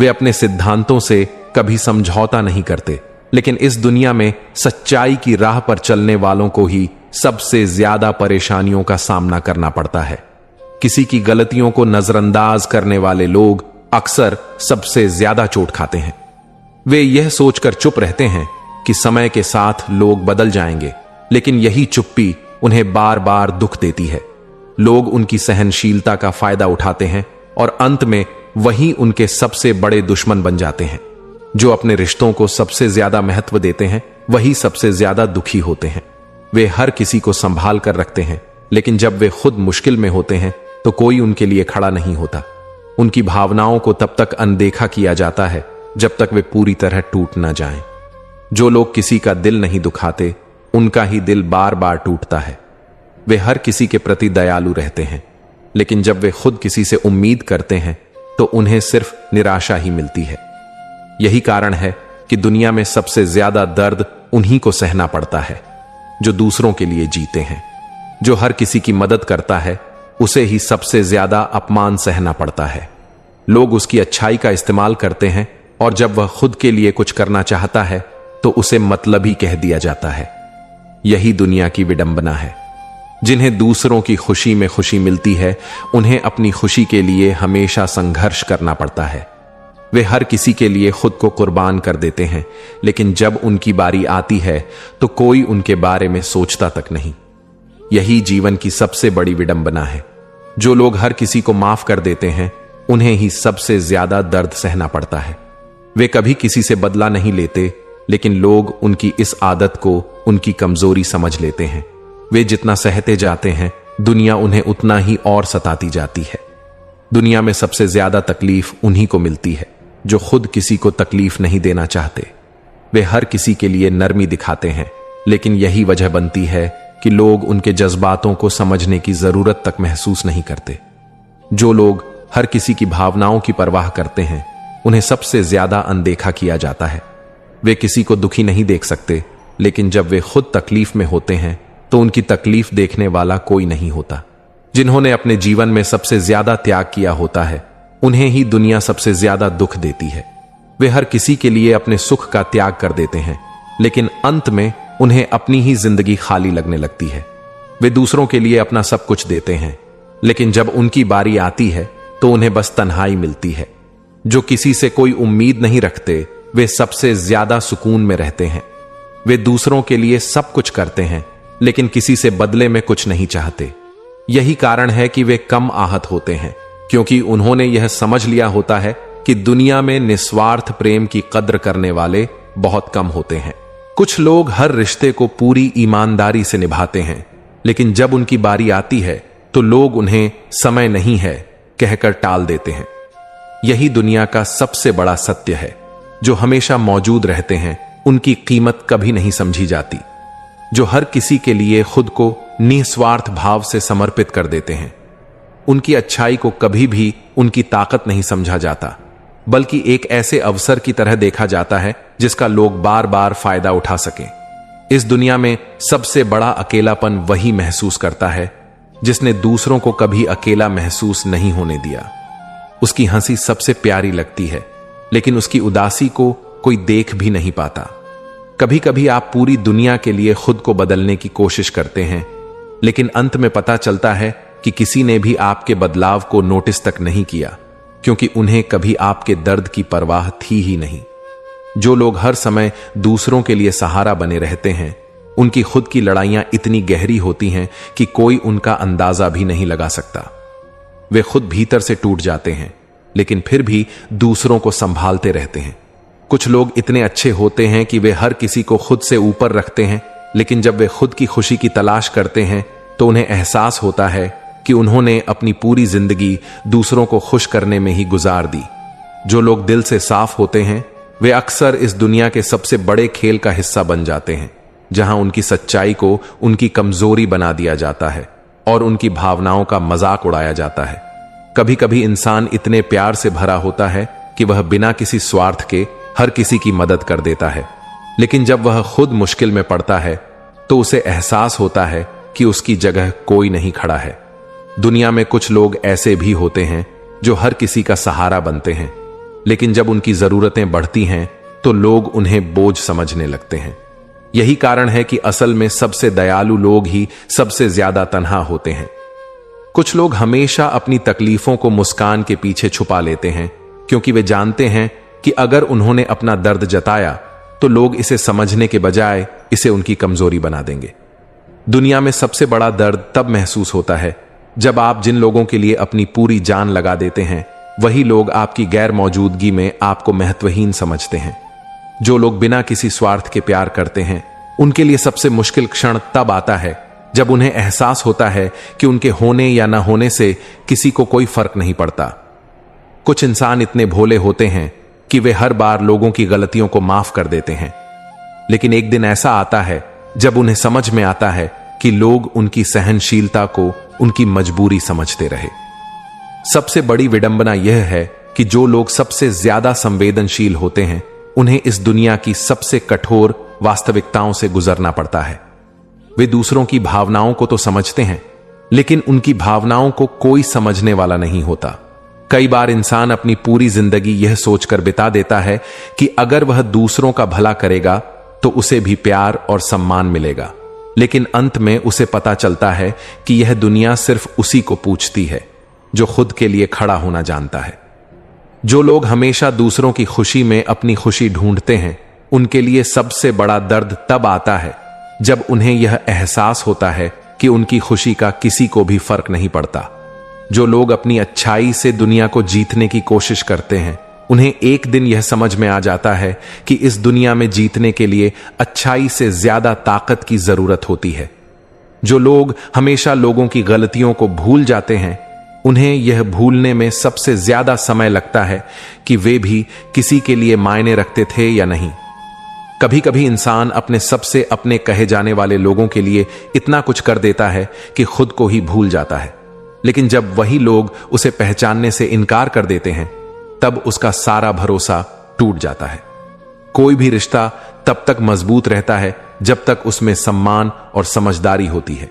वे अपने सिद्धांतों से कभी समझौता नहीं करते, लेकिन इस दुनिया में सच्चाई की राह पर चलने वालों को ही सबसे ज्यादा परेशानियों का सामना करना पड़ता है। किसी की गलतियों को नजरअंदाज करने वाले लोग अक्सर सबसे ज्यादा चोट खाते हैं। वे यह सोचकर चुप रहते हैं कि समय के साथ लोग बदल जाएंगे, लेकिन यही चुप्पी उन्हें बार बार दुख देती है। लोग उनकी सहनशीलता का फायदा उठाते हैं, और अंत में वही उनके सबसे बड़े दुश्मन बन जाते हैं। जो अपने रिश्तों को सबसे ज्यादा महत्व देते हैं, वही सबसे ज्यादा दुखी होते हैं। वे हर किसी को संभाल कर रखते हैं, लेकिन जब वे खुद मुश्किल में होते हैं, तो कोई उनके लिए खड़ा नहीं होता। उनकी भावनाओं को तब तक अनदेखा किया जाता है जब तक वे पूरी तरह टूट ना जाएं। जो लोग किसी का दिल नहीं दुखाते, उनका ही दिल बार बार टूटता है। वे हर किसी के प्रति दयालु रहते हैं, लेकिन जब वे खुद किसी से उम्मीद करते हैं, तो उन्हें सिर्फ निराशा ही मिलती है। यही कारण है कि दुनिया में सबसे ज्यादा दर्द उन्हीं को सहना पड़ता है जो दूसरों के लिए जीते हैं। जो हर किसी की मदद करता है, उसे ही सबसे ज्यादा अपमान सहना पड़ता है। लोग उसकी अच्छाई का इस्तेमाल करते हैं, और जब वह खुद के लिए कुछ करना चाहता है, तो उसे मतलबी कह दिया जाता है। यही दुनिया की विडंबना है। जिन्हें दूसरों की खुशी में खुशी मिलती है, उन्हें अपनी खुशी के लिए हमेशा संघर्ष करना पड़ता है। वे हर किसी के लिए खुद को कुर्बान कर देते हैं, लेकिन जब उनकी बारी आती है, तो कोई उनके बारे में सोचता तक नहीं। यही जीवन की सबसे बड़ी विडंबना है। जो लोग हर किसी को माफ कर देते हैं, उन्हें ही सबसे ज्यादा दर्द सहना पड़ता है। वे कभी किसी से बदला नहीं लेते, लेकिन लोग उनकी इस आदत को उनकी कमजोरी समझ लेते हैं। वे जितना सहते जाते हैं, दुनिया उन्हें उतना ही और सताती जाती है। दुनिया में सबसे ज्यादा तकलीफ उन्हीं को मिलती है जो खुद किसी को तकलीफ नहीं देना चाहते। वे हर किसी के लिए नरमी दिखाते हैं, लेकिन यही वजह बनती है कि लोग उनके जज्बातों को समझने की जरूरत तक महसूस नहीं करते। जो लोग हर किसी की भावनाओं की परवाह करते हैं, उन्हें सबसे ज्यादा अनदेखा किया जाता है। वे किसी को दुखी नहीं देख सकते, लेकिन जब वे खुद तकलीफ में होते हैं तो उनकी तकलीफ देखने वाला कोई नहीं होता। जिन्होंने अपने जीवन में सबसे ज्यादा त्याग किया होता है, उन्हें ही दुनिया सबसे ज्यादा दुख देती है। वे हर किसी के लिए अपने सुख का त्याग कर देते हैं, लेकिन अंत में उन्हें अपनी ही जिंदगी खाली लगने लगती है। वे दूसरों के लिए अपना सब कुछ देते हैं, लेकिन जब उनकी बारी आती है तो उन्हें बस तन्हाई मिलती है। जो किसी से कोई उम्मीद नहीं रखते, वे सबसे ज्यादा सुकून में रहते हैं। वे दूसरों के लिए सब कुछ करते हैं, लेकिन किसी से बदले में कुछ नहीं चाहते। यही कारण है कि वे कम आहत होते हैं, क्योंकि उन्होंने यह समझ लिया होता है कि दुनिया में निस्वार्थ प्रेम की कद्र करने वाले बहुत कम होते हैं। कुछ लोग हर रिश्ते को पूरी ईमानदारी से निभाते हैं, लेकिन जब उनकी बारी आती है तो लोग उन्हें समय नहीं है कहकर टाल देते हैं। यही दुनिया का सबसे बड़ा सत्य है। जो हमेशा मौजूद रहते हैं, उनकी कीमत कभी नहीं समझी जाती। जो हर किसी के लिए खुद को निस्वार्थ भाव से समर्पित कर देते हैं, उनकी अच्छाई को कभी भी उनकी ताकत नहीं समझा जाता, बल्कि एक ऐसे अवसर की तरह देखा जाता है जिसका लोग बार बार फायदा उठा सकें। इस दुनिया में सबसे बड़ा अकेलापन वही महसूस करता है जिसने दूसरों को कभी अकेला महसूस नहीं होने दिया। उसकी हंसी सबसे प्यारी लगती है, लेकिन उसकी उदासी को कोई देख भी नहीं पाता। कभी कभी आप पूरी दुनिया के लिए खुद को बदलने की कोशिश करते हैं, लेकिन अंत में पता चलता है कि किसी ने भी आपके बदलाव को नोटिस तक नहीं किया, क्योंकि उन्हें कभी आपके दर्द की परवाह थी ही नहीं। जो लोग हर समय दूसरों के लिए सहारा बने रहते हैं, उनकी खुद की लड़ाइयां इतनी गहरी होती हैं कि कोई उनका अंदाजा भी नहीं लगा सकता। वे खुद भीतर से टूट जाते हैं, लेकिन फिर भी दूसरों को संभालते रहते हैं। कुछ लोग इतने अच्छे होते हैं कि वे हर किसी को खुद से ऊपर रखते हैं, लेकिन जब वे खुद की खुशी की तलाश करते हैं तो उन्हें एहसास होता है कि उन्होंने अपनी पूरी जिंदगी दूसरों को खुश करने में ही गुजार दी। जो लोग दिल से साफ होते हैं, वे अक्सर इस दुनिया के सबसे बड़े खेल का हिस्सा बन जाते हैं, जहां उनकी सच्चाई को उनकी कमजोरी बना दिया जाता है और उनकी भावनाओं का मजाक उड़ाया जाता है। कभी कभी इंसान इतने प्यार से भरा होता है कि वह बिना किसी स्वार्थ के हर किसी की मदद कर देता है, लेकिन जब वह खुद मुश्किल में पड़ता है तो उसे एहसास होता है कि उसकी जगह कोई नहीं खड़ा है। दुनिया में कुछ लोग ऐसे भी होते हैं जो हर किसी का सहारा बनते हैं, लेकिन जब उनकी जरूरतें बढ़ती हैं तो लोग उन्हें बोझ समझने लगते हैं। यही कारण है कि असल में सबसे दयालु लोग ही सबसे ज्यादा तन्हा होते हैं। कुछ लोग हमेशा अपनी तकलीफों को मुस्कान के पीछे छुपा लेते हैं, क्योंकि वे जानते हैं कि अगर उन्होंने अपना दर्द जताया तो लोग इसे समझने के बजाय इसे उनकी कमजोरी बना देंगे। दुनिया में सबसे बड़ा दर्द तब महसूस होता है जब आप जिन लोगों के लिए अपनी पूरी जान लगा देते हैं, वही लोग आपकी गैर मौजूदगी में आपको महत्वहीन समझते हैं। जो लोग बिना किसी स्वार्थ के प्यार करते हैं, उनके लिए सबसे मुश्किल क्षण तब आता है जब उन्हें एहसास होता है कि उनके होने या ना होने से किसी को कोई फर्क नहीं पड़ता। कुछ इंसान इतने भोले होते हैं कि वे हर बार लोगों की गलतियों को माफ कर देते हैं, लेकिन एक दिन ऐसा आता है जब उन्हें समझ में आता है कि लोग उनकी सहनशीलता को उनकी मजबूरी समझते रहे। सबसे बड़ी विडंबना यह है कि जो लोग सबसे ज्यादा संवेदनशील होते हैं, उन्हें इस दुनिया की सबसे कठोर वास्तविकताओं से गुजरना पड़ता है। वे दूसरों की भावनाओं को तो समझते हैं, लेकिन उनकी भावनाओं को कोई समझने वाला नहीं होता। कई बार इंसान अपनी पूरी जिंदगी यह सोचकर बिता देता है कि अगर वह दूसरों का भला करेगा तो उसे भी प्यार और सम्मान मिलेगा, लेकिन अंत में उसे पता चलता है कि यह दुनिया सिर्फ उसी को पूछती है जो खुद के लिए खड़ा होना जानता है। जो लोग हमेशा दूसरों की खुशी में अपनी खुशी ढूंढते हैं, उनके लिए सबसे बड़ा दर्द तब आता है जब उन्हें यह एहसास होता है कि उनकी खुशी का किसी को भी फर्क नहीं पड़ता। जो लोग अपनी अच्छाई से दुनिया को जीतने की कोशिश करते हैं, उन्हें एक दिन यह समझ में आ जाता है कि इस दुनिया में जीतने के लिए अच्छाई से ज्यादा ताकत की जरूरत होती है। जो लोग हमेशा लोगों की गलतियों को भूल जाते हैं, उन्हें यह भूलने में सबसे ज्यादा समय लगता है कि वे भी किसी के लिए मायने रखते थे या नहीं। कभी कभी इंसान अपने सबसे अपने कहे जाने वाले लोगों के लिए इतना कुछ कर देता है कि खुद को ही भूल जाता है, लेकिन जब वही लोग उसे पहचानने से इनकार कर देते हैं, तब उसका सारा भरोसा टूट जाता है। कोई भी रिश्ता तब तक मजबूत रहता है जब तक उसमें सम्मान और समझदारी होती है।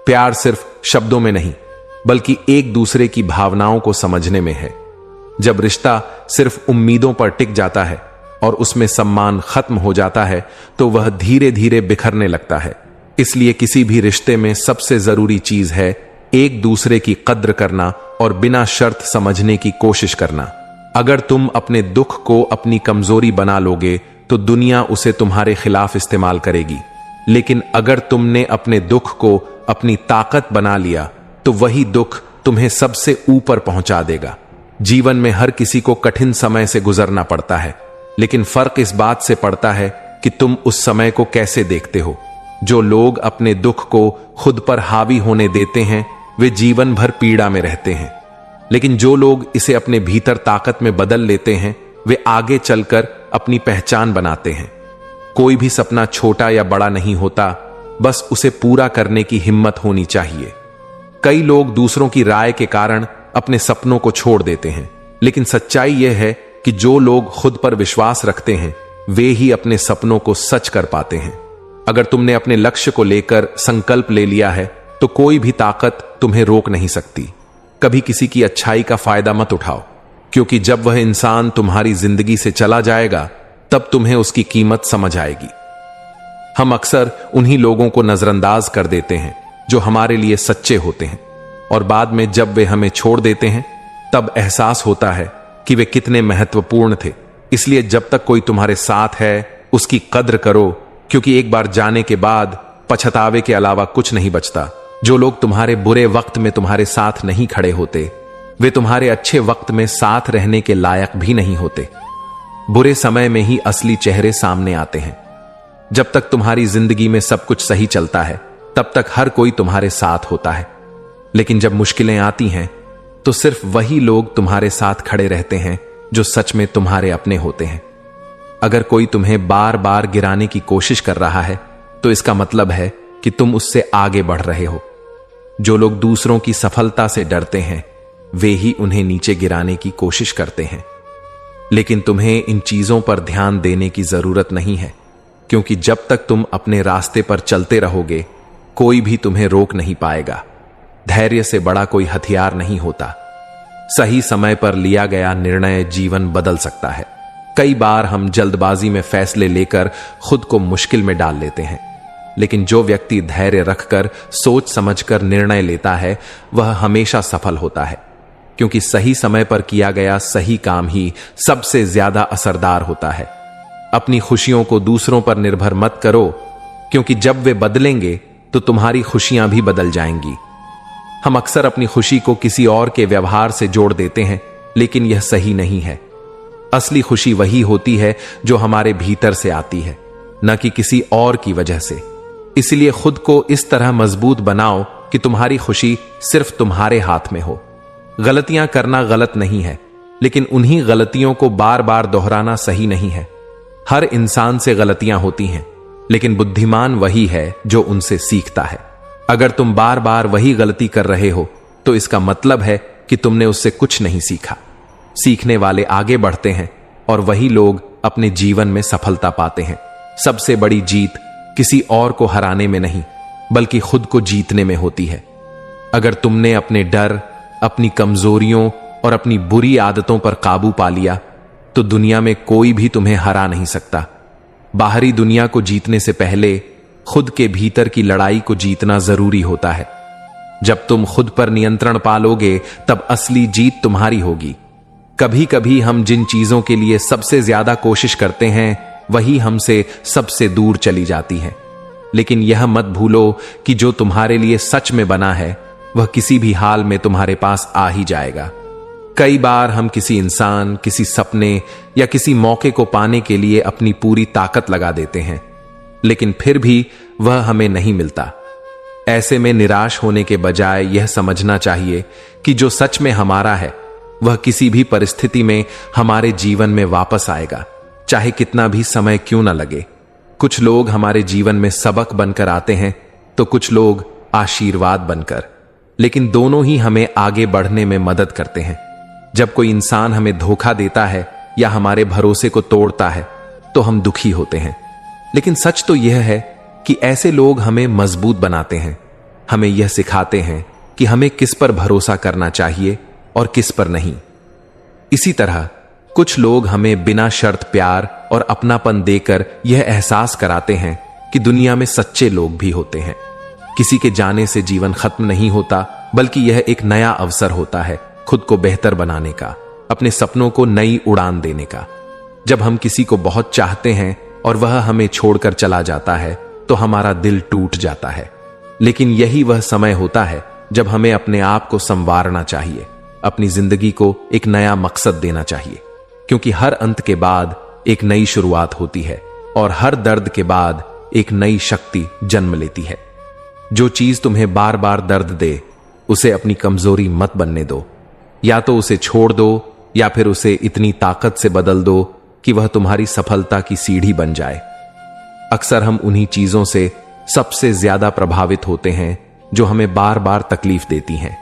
प्यार सिर्फ शब्दों में नहीं, बल्कि एक दूसरे की भावनाओं को समझने में है। जब रिश्ता सिर्फ उम्मीदों पर टिक जाता है और उसमें सम्मान खत्म हो जाता है, तो वह धीरे धीरे बिखरने लगता है। इसलिए किसी भी रिश्ते में सबसे जरूरी चीज है एक दूसरे की कद्र करना और बिना शर्त समझने की कोशिश करना। अगर तुम अपने दुख को अपनी कमजोरी बना लोगे तो दुनिया उसे तुम्हारे खिलाफ इस्तेमाल करेगी, लेकिन अगर तुमने अपने दुख को अपनी ताकत बना लिया तो वही दुख तुम्हें सबसे ऊपर पहुंचा देगा। जीवन में हर किसी को कठिन समय से गुजरना पड़ता है, लेकिन फर्क इस बात से पड़ता है कि तुम उस समय को कैसे देखते हो। जो लोग अपने दुख को खुद पर हावी होने देते हैं वे जीवन भर पीड़ा में रहते हैं, लेकिन जो लोग इसे अपने भीतर ताकत में बदल लेते हैं वे आगे चलकर अपनी पहचान बनाते हैं। कोई भी सपना छोटा या बड़ा नहीं होता, बस उसे पूरा करने की हिम्मत होनी चाहिए। कई लोग दूसरों की राय के कारण अपने सपनों को छोड़ देते हैं, लेकिन सच्चाई यह है कि जो लोग खुद पर विश्वास रखते हैं वे ही अपने सपनों को सच कर पाते हैं। अगर तुमने अपने लक्ष्य को लेकर संकल्प ले लिया है तो कोई भी ताकत तुम्हें रोक नहीं सकती। कभी किसी की अच्छाई का फायदा मत उठाओ, क्योंकि जब वह इंसान तुम्हारी जिंदगी से चला जाएगा तब तुम्हें उसकी कीमत समझ आएगी। हम अक्सर उन्हीं लोगों को नजरअंदाज कर देते हैं जो हमारे लिए सच्चे होते हैं, और बाद में जब वे हमें छोड़ देते हैं तब एहसास होता है कि वे कितने महत्वपूर्ण थे। इसलिए जब तक कोई तुम्हारे साथ है उसकी कद्र करो, क्योंकि एक बार जाने के बाद पछतावे के अलावा कुछ नहीं बचता। जो लोग तुम्हारे बुरे वक्त में तुम्हारे साथ नहीं खड़े होते वे तुम्हारे अच्छे वक्त में साथ रहने के लायक भी नहीं होते। बुरे समय में ही असली चेहरे सामने आते हैं। जब तक तुम्हारी जिंदगी में सब कुछ सही चलता है तब तक हर कोई तुम्हारे साथ होता है, लेकिन जब मुश्किलें आती हैं तो सिर्फ वही लोग तुम्हारे साथ खड़े रहते हैं जो सच में तुम्हारे अपने होते हैं। अगर कोई तुम्हें बार बार गिराने की कोशिश कर रहा है तो इसका मतलब है कि तुम उससे आगे बढ़ रहे हो। जो लोग दूसरों की सफलता से डरते हैं वे ही उन्हें नीचे गिराने की कोशिश करते हैं, लेकिन तुम्हें इन चीजों पर ध्यान देने की जरूरत नहीं है, क्योंकि जब तक तुम अपने रास्ते पर चलते रहोगे कोई भी तुम्हें रोक नहीं पाएगा। धैर्य से बड़ा कोई हथियार नहीं होता। सही समय पर लिया गया निर्णय जीवन बदल सकता है। कई बार हम जल्दबाजी में फैसले लेकर खुद को मुश्किल में डाल लेते हैं, लेकिन जो व्यक्ति धैर्य रखकर सोच समझकर निर्णय लेता है वह हमेशा सफल होता है, क्योंकि सही समय पर किया गया सही काम ही सबसे ज्यादा असरदार होता है। अपनी खुशियों को दूसरों पर निर्भर मत करो, क्योंकि जब वे बदलेंगे तो तुम्हारी खुशियां भी बदल जाएंगी। हम अक्सर अपनी खुशी को किसी और के व्यवहार से जोड़ देते हैं, लेकिन यह सही नहीं है। असली खुशी वही होती है जो हमारे भीतर से आती है, न कि किसी और की वजह से। इसलिए खुद को इस तरह मजबूत बनाओ कि तुम्हारी खुशी सिर्फ तुम्हारे हाथ में हो। गलतियां करना गलत नहीं है, लेकिन उन्हीं गलतियों को बार बार दोहराना सही नहीं है। हर इंसान से गलतियां होती हैं, लेकिन बुद्धिमान वही है जो उनसे सीखता है। अगर तुम बार बार वही गलती कर रहे हो तो इसका मतलब है कि तुमने उससे कुछ नहीं सीखा। सीखने वाले आगे बढ़ते हैं और वही लोग अपने जीवन में सफलता पाते हैं। सबसे बड़ी जीत किसी और को हराने में नहीं, बल्कि खुद को जीतने में होती है। अगर तुमने अपने डर, अपनी कमजोरियों और अपनी बुरी आदतों पर काबू पा लिया तो दुनिया में कोई भी तुम्हें हरा नहीं सकता। बाहरी दुनिया को जीतने से पहले खुद के भीतर की लड़ाई को जीतना जरूरी होता है। जब तुम खुद पर नियंत्रण पालोगे तब असली जीत तुम्हारी होगी। कभी कभी हम जिन चीजों के लिए सबसे ज्यादा कोशिश करते हैं वही हमसे सबसे दूर चली जाती हैं। लेकिन यह मत भूलो कि जो तुम्हारे लिए सच में बना है वह किसी भी हाल में तुम्हारे पास आ ही जाएगा। कई बार हम किसी इंसान, किसी सपने या किसी मौके को पाने के लिए अपनी पूरी ताकत लगा देते हैं, लेकिन फिर भी वह हमें नहीं मिलता। ऐसे में निराश होने के बजाय यह समझना चाहिए कि जो सच में हमारा है वह किसी भी परिस्थिति में हमारे जीवन में वापस आएगा, चाहे कितना भी समय क्यों न लगे। कुछ लोग हमारे जीवन में सबक बनकर आते हैं तो कुछ लोग आशीर्वाद बनकर, लेकिन दोनों ही हमें आगे बढ़ने में मदद करते हैं। जब कोई इंसान हमें धोखा देता है या हमारे भरोसे को तोड़ता है तो हम दुखी होते हैं, लेकिन सच तो यह है कि ऐसे लोग हमें मजबूत बनाते हैं, हमें यह सिखाते हैं कि हमें किस पर भरोसा करना चाहिए और किस पर नहीं। इसी तरह कुछ लोग हमें बिना शर्त प्यार और अपनापन देकर यह एहसास कराते हैं कि दुनिया में सच्चे लोग भी होते हैं। किसी के जाने से जीवन खत्म नहीं होता, बल्कि यह एक नया अवसर होता है खुद को बेहतर बनाने का, अपने सपनों को नई उड़ान देने का। जब हम किसी को बहुत चाहते हैं और वह हमें छोड़कर चला जाता है तो हमारा दिल टूट जाता है, लेकिन यही वह समय होता है जब हमें अपने आप को संवारना चाहिए, अपनी जिंदगी को एक नया मकसद देना चाहिए, क्योंकि हर अंत के बाद एक नई शुरुआत होती है और हर दर्द के बाद एक नई शक्ति जन्म लेती है। जो चीज तुम्हें बार बार दर्द दे उसे अपनी कमजोरी मत बनने दो, या तो उसे छोड़ दो या फिर उसे इतनी ताकत से बदल दो कि वह तुम्हारी सफलता की सीढ़ी बन जाए। अक्सर हम उन्हीं चीजों से सबसे ज्यादा प्रभावित होते हैं जो हमें बार बार तकलीफ देती हैं,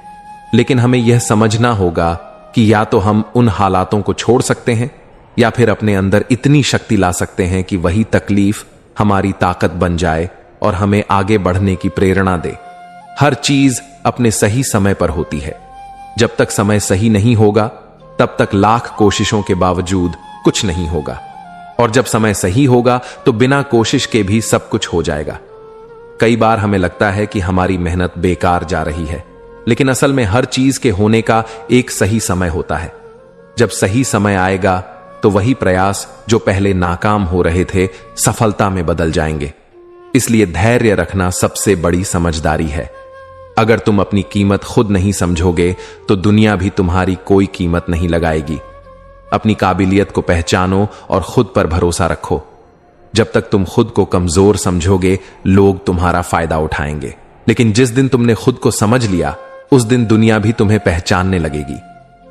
लेकिन हमें यह समझना होगा कि या तो हम उन हालातों को छोड़ सकते हैं या फिर अपने अंदर इतनी शक्ति ला सकते हैं कि वही तकलीफ हमारी ताकत बन जाए और हमें आगे बढ़ने की प्रेरणा दे। हर चीज अपने सही समय पर होती है। जब तक समय सही नहीं होगा तब तक लाख कोशिशों के बावजूद कुछ नहीं होगा, और जब समय सही होगा तो बिना कोशिश के भी सब कुछ हो जाएगा। कई बार हमें लगता है कि हमारी मेहनत बेकार जा रही है, लेकिन असल में हर चीज के होने का एक सही समय होता है। जब सही समय आएगा तो वही प्रयास जो पहले नाकाम हो रहे थे सफलता में बदल जाएंगे। इसलिए धैर्य रखना सबसे बड़ी समझदारी है। अगर तुम अपनी कीमत खुद नहीं समझोगे तो दुनिया भी तुम्हारी कोई कीमत नहीं लगाएगी। अपनी काबिलियत को पहचानो और खुद पर भरोसा रखो। जब तक तुम खुद को कमजोर समझोगे लोग तुम्हारा फायदा उठाएंगे, लेकिन जिस दिन तुमने खुद को समझ लिया उस दिन दुनिया भी तुम्हें पहचानने लगेगी।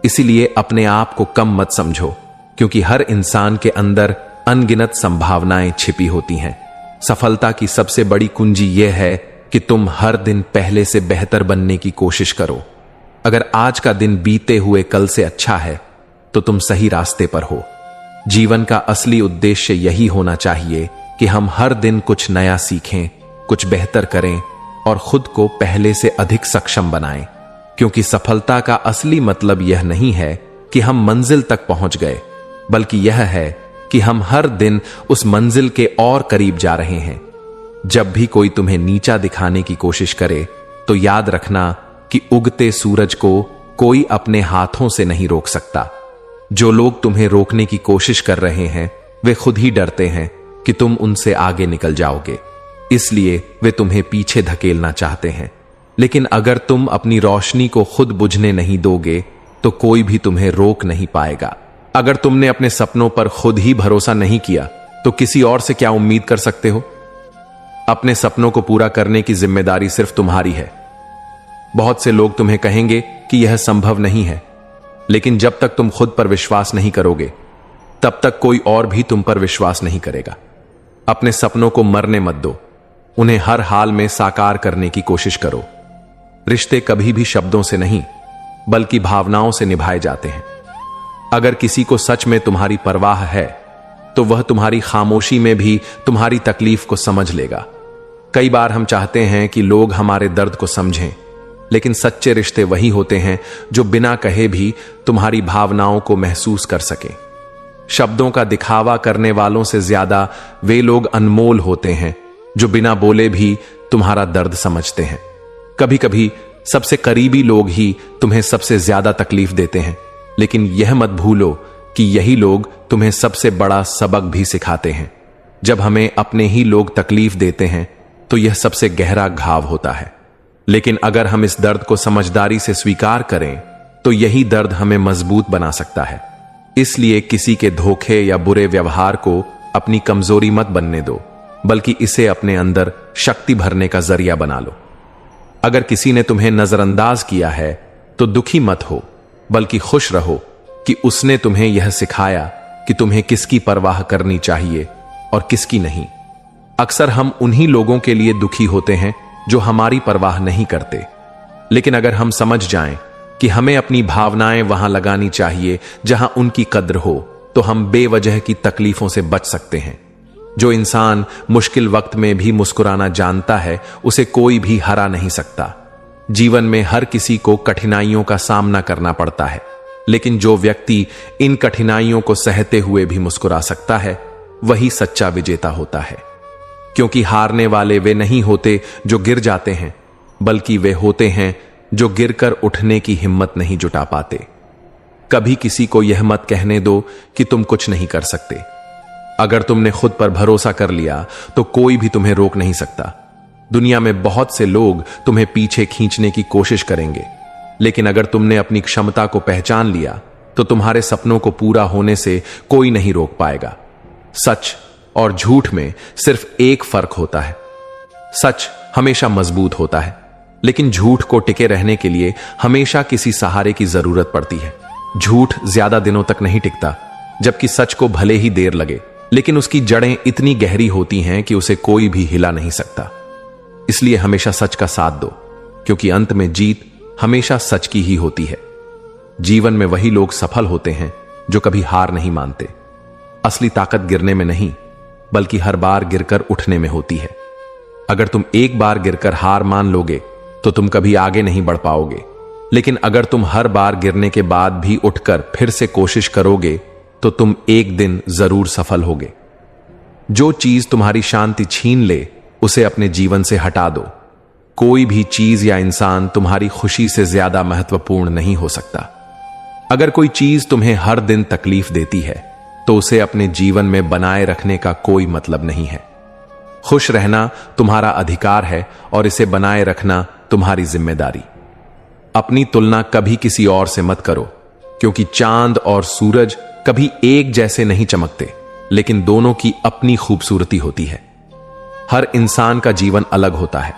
इसीलिए अपने आप को कम मत समझो, क्योंकि हर इंसान के अंदर अनगिनत संभावनाएं छिपी होती हैं। सफलता की सबसे बड़ी कुंजी यह है कि तुम हर दिन पहले से बेहतर बनने की कोशिश करो। अगर आज का दिन बीते हुए कल से अच्छा है तो तुम सही रास्ते पर हो। जीवन का असली उद्देश्य यही होना चाहिए कि हम हर दिन कुछ नया सीखें, कुछ बेहतर करें और खुद को पहले से अधिक सक्षम बनाएं, क्योंकि सफलता का असली मतलब यह नहीं है कि हम मंजिल तक पहुंच गए, बल्कि यह है कि हम हर दिन उस मंजिल के और करीब जा रहे हैं। जब भी कोई तुम्हें नीचा दिखाने की कोशिश करे तो याद रखना कि उगते सूरज को कोई अपने हाथों से नहीं रोक सकता। जो लोग तुम्हें रोकने की कोशिश कर रहे हैं वे खुद ही डरते हैं कि तुम उनसे आगे निकल जाओगे, इसलिए वे तुम्हें पीछे धकेलना चाहते हैं। लेकिन अगर तुम अपनी रोशनी को खुद बुझने नहीं दोगे तो कोई भी तुम्हें रोक नहीं पाएगा। अगर तुमने अपने सपनों पर खुद ही भरोसा नहीं किया तो किसी और से क्या उम्मीद कर सकते हो? अपने सपनों को पूरा करने की जिम्मेदारी सिर्फ तुम्हारी है। बहुत से लोग तुम्हें कहेंगे कि यह संभव नहीं है, लेकिन जब तक तुम खुद पर विश्वास नहीं करोगे तब तक कोई और भी तुम पर विश्वास नहीं करेगा। अपने सपनों को मरने मत दो, उन्हें हर हाल में साकार करने की कोशिश करो। रिश्ते कभी भी शब्दों से नहीं बल्कि भावनाओं से निभाए जाते हैं। अगर किसी को सच में तुम्हारी परवाह है तो वह तुम्हारी खामोशी में भी तुम्हारी तकलीफ को समझ लेगा। कई बार हम चाहते हैं कि लोग हमारे दर्द को समझें, लेकिन सच्चे रिश्ते वही होते हैं जो बिना कहे भी तुम्हारी भावनाओं को महसूस कर सकें। शब्दों का दिखावा करने वालों से ज्यादा वे लोग अनमोल होते हैं जो बिना बोले भी तुम्हारा दर्द समझते हैं। कभी कभी सबसे करीबी लोग ही तुम्हें सबसे ज्यादा तकलीफ देते हैं, लेकिन यह मत भूलो कि यही लोग तुम्हें सबसे बड़ा सबक भी सिखाते हैं। जब हमें अपने ही लोग तकलीफ देते हैं तो यह सबसे गहरा घाव होता है, लेकिन अगर हम इस दर्द को समझदारी से स्वीकार करें तो यही दर्द हमें मजबूत बना सकता है। इसलिए किसी के धोखे या बुरे व्यवहार को अपनी कमजोरी मत बनने दो, बल्कि इसे अपने अंदर शक्ति भरने का जरिया बना लो। अगर किसी ने तुम्हें नजरअंदाज किया है तो दुखी मत हो, बल्कि खुश रहो कि उसने तुम्हें यह सिखाया कि तुम्हें किसकी परवाह करनी चाहिए और किसकी नहीं। अक्सर हम उन्हीं लोगों के लिए दुखी होते हैं जो हमारी परवाह नहीं करते, लेकिन अगर हम समझ जाएं कि हमें अपनी भावनाएं वहां लगानी चाहिए जहां उनकी कद्र हो, तो हम बेवजह की तकलीफों से बच सकते हैं। जो इंसान मुश्किल वक्त में भी मुस्कुराना जानता है, उसे कोई भी हरा नहीं सकता। जीवन में हर किसी को कठिनाइयों का सामना करना पड़ता है, लेकिन जो व्यक्ति इन कठिनाइयों को सहते हुए भी मुस्कुरा सकता है, वही सच्चा विजेता होता है। क्योंकि हारने वाले वे नहीं होते जो गिर जाते हैं, बल्कि वे होते हैं जो गिरकर उठने की हिम्मत नहीं जुटा पाते। कभी किसी को यह मत कहने दो कि तुम कुछ नहीं कर सकते। अगर तुमने खुद पर भरोसा कर लिया तो कोई भी तुम्हें रोक नहीं सकता। दुनिया में बहुत से लोग तुम्हें पीछे खींचने की कोशिश करेंगे, लेकिन अगर तुमने अपनी क्षमता को पहचान लिया तो तुम्हारे सपनों को पूरा होने से कोई नहीं रोक पाएगा। सच और झूठ में सिर्फ एक फर्क होता है। सच हमेशा मजबूत होता है, लेकिन झूठ को टिके रहने के लिए हमेशा किसी सहारे की जरूरत पड़ती है। झूठ ज्यादा दिनों तक नहीं टिकता, जबकि सच को भले ही देर लगे, लेकिन उसकी जड़ें इतनी गहरी होती हैं कि उसे कोई भी हिला नहीं सकता। इसलिए हमेशा सच का साथ दो, क्योंकि अंत में जीत हमेशा सच की ही होती है। जीवन में वही लोग सफल होते हैं जो कभी हार नहीं मानते। असली ताकत गिरने में नहीं, बल्कि हर बार गिरकर उठने में होती है। अगर तुम एक बार गिरकर हार मान लोगे तो तुम कभी आगे नहीं बढ़ पाओगे, लेकिन अगर तुम हर बार गिरने के बाद भी उठकर फिर से कोशिश करोगे तो तुम एक दिन जरूर सफल होगे। जो चीज तुम्हारी शांति छीन ले, उसे अपने जीवन से हटा दो। कोई भी चीज या इंसान तुम्हारी खुशी से ज्यादा महत्वपूर्ण नहीं हो सकता। अगर कोई चीज तुम्हें हर दिन तकलीफ देती है, तो उसे अपने जीवन में बनाए रखने का कोई मतलब नहीं है। खुश रहना तुम्हारा अधिकार है और इसे बनाए रखना तुम्हारी जिम्मेदारी। अपनी तुलना कभी किसी और से मत करो, क्योंकि चांद और सूरज कभी एक जैसे नहीं चमकते, लेकिन दोनों की अपनी खूबसूरती होती है। हर इंसान का जीवन अलग होता है,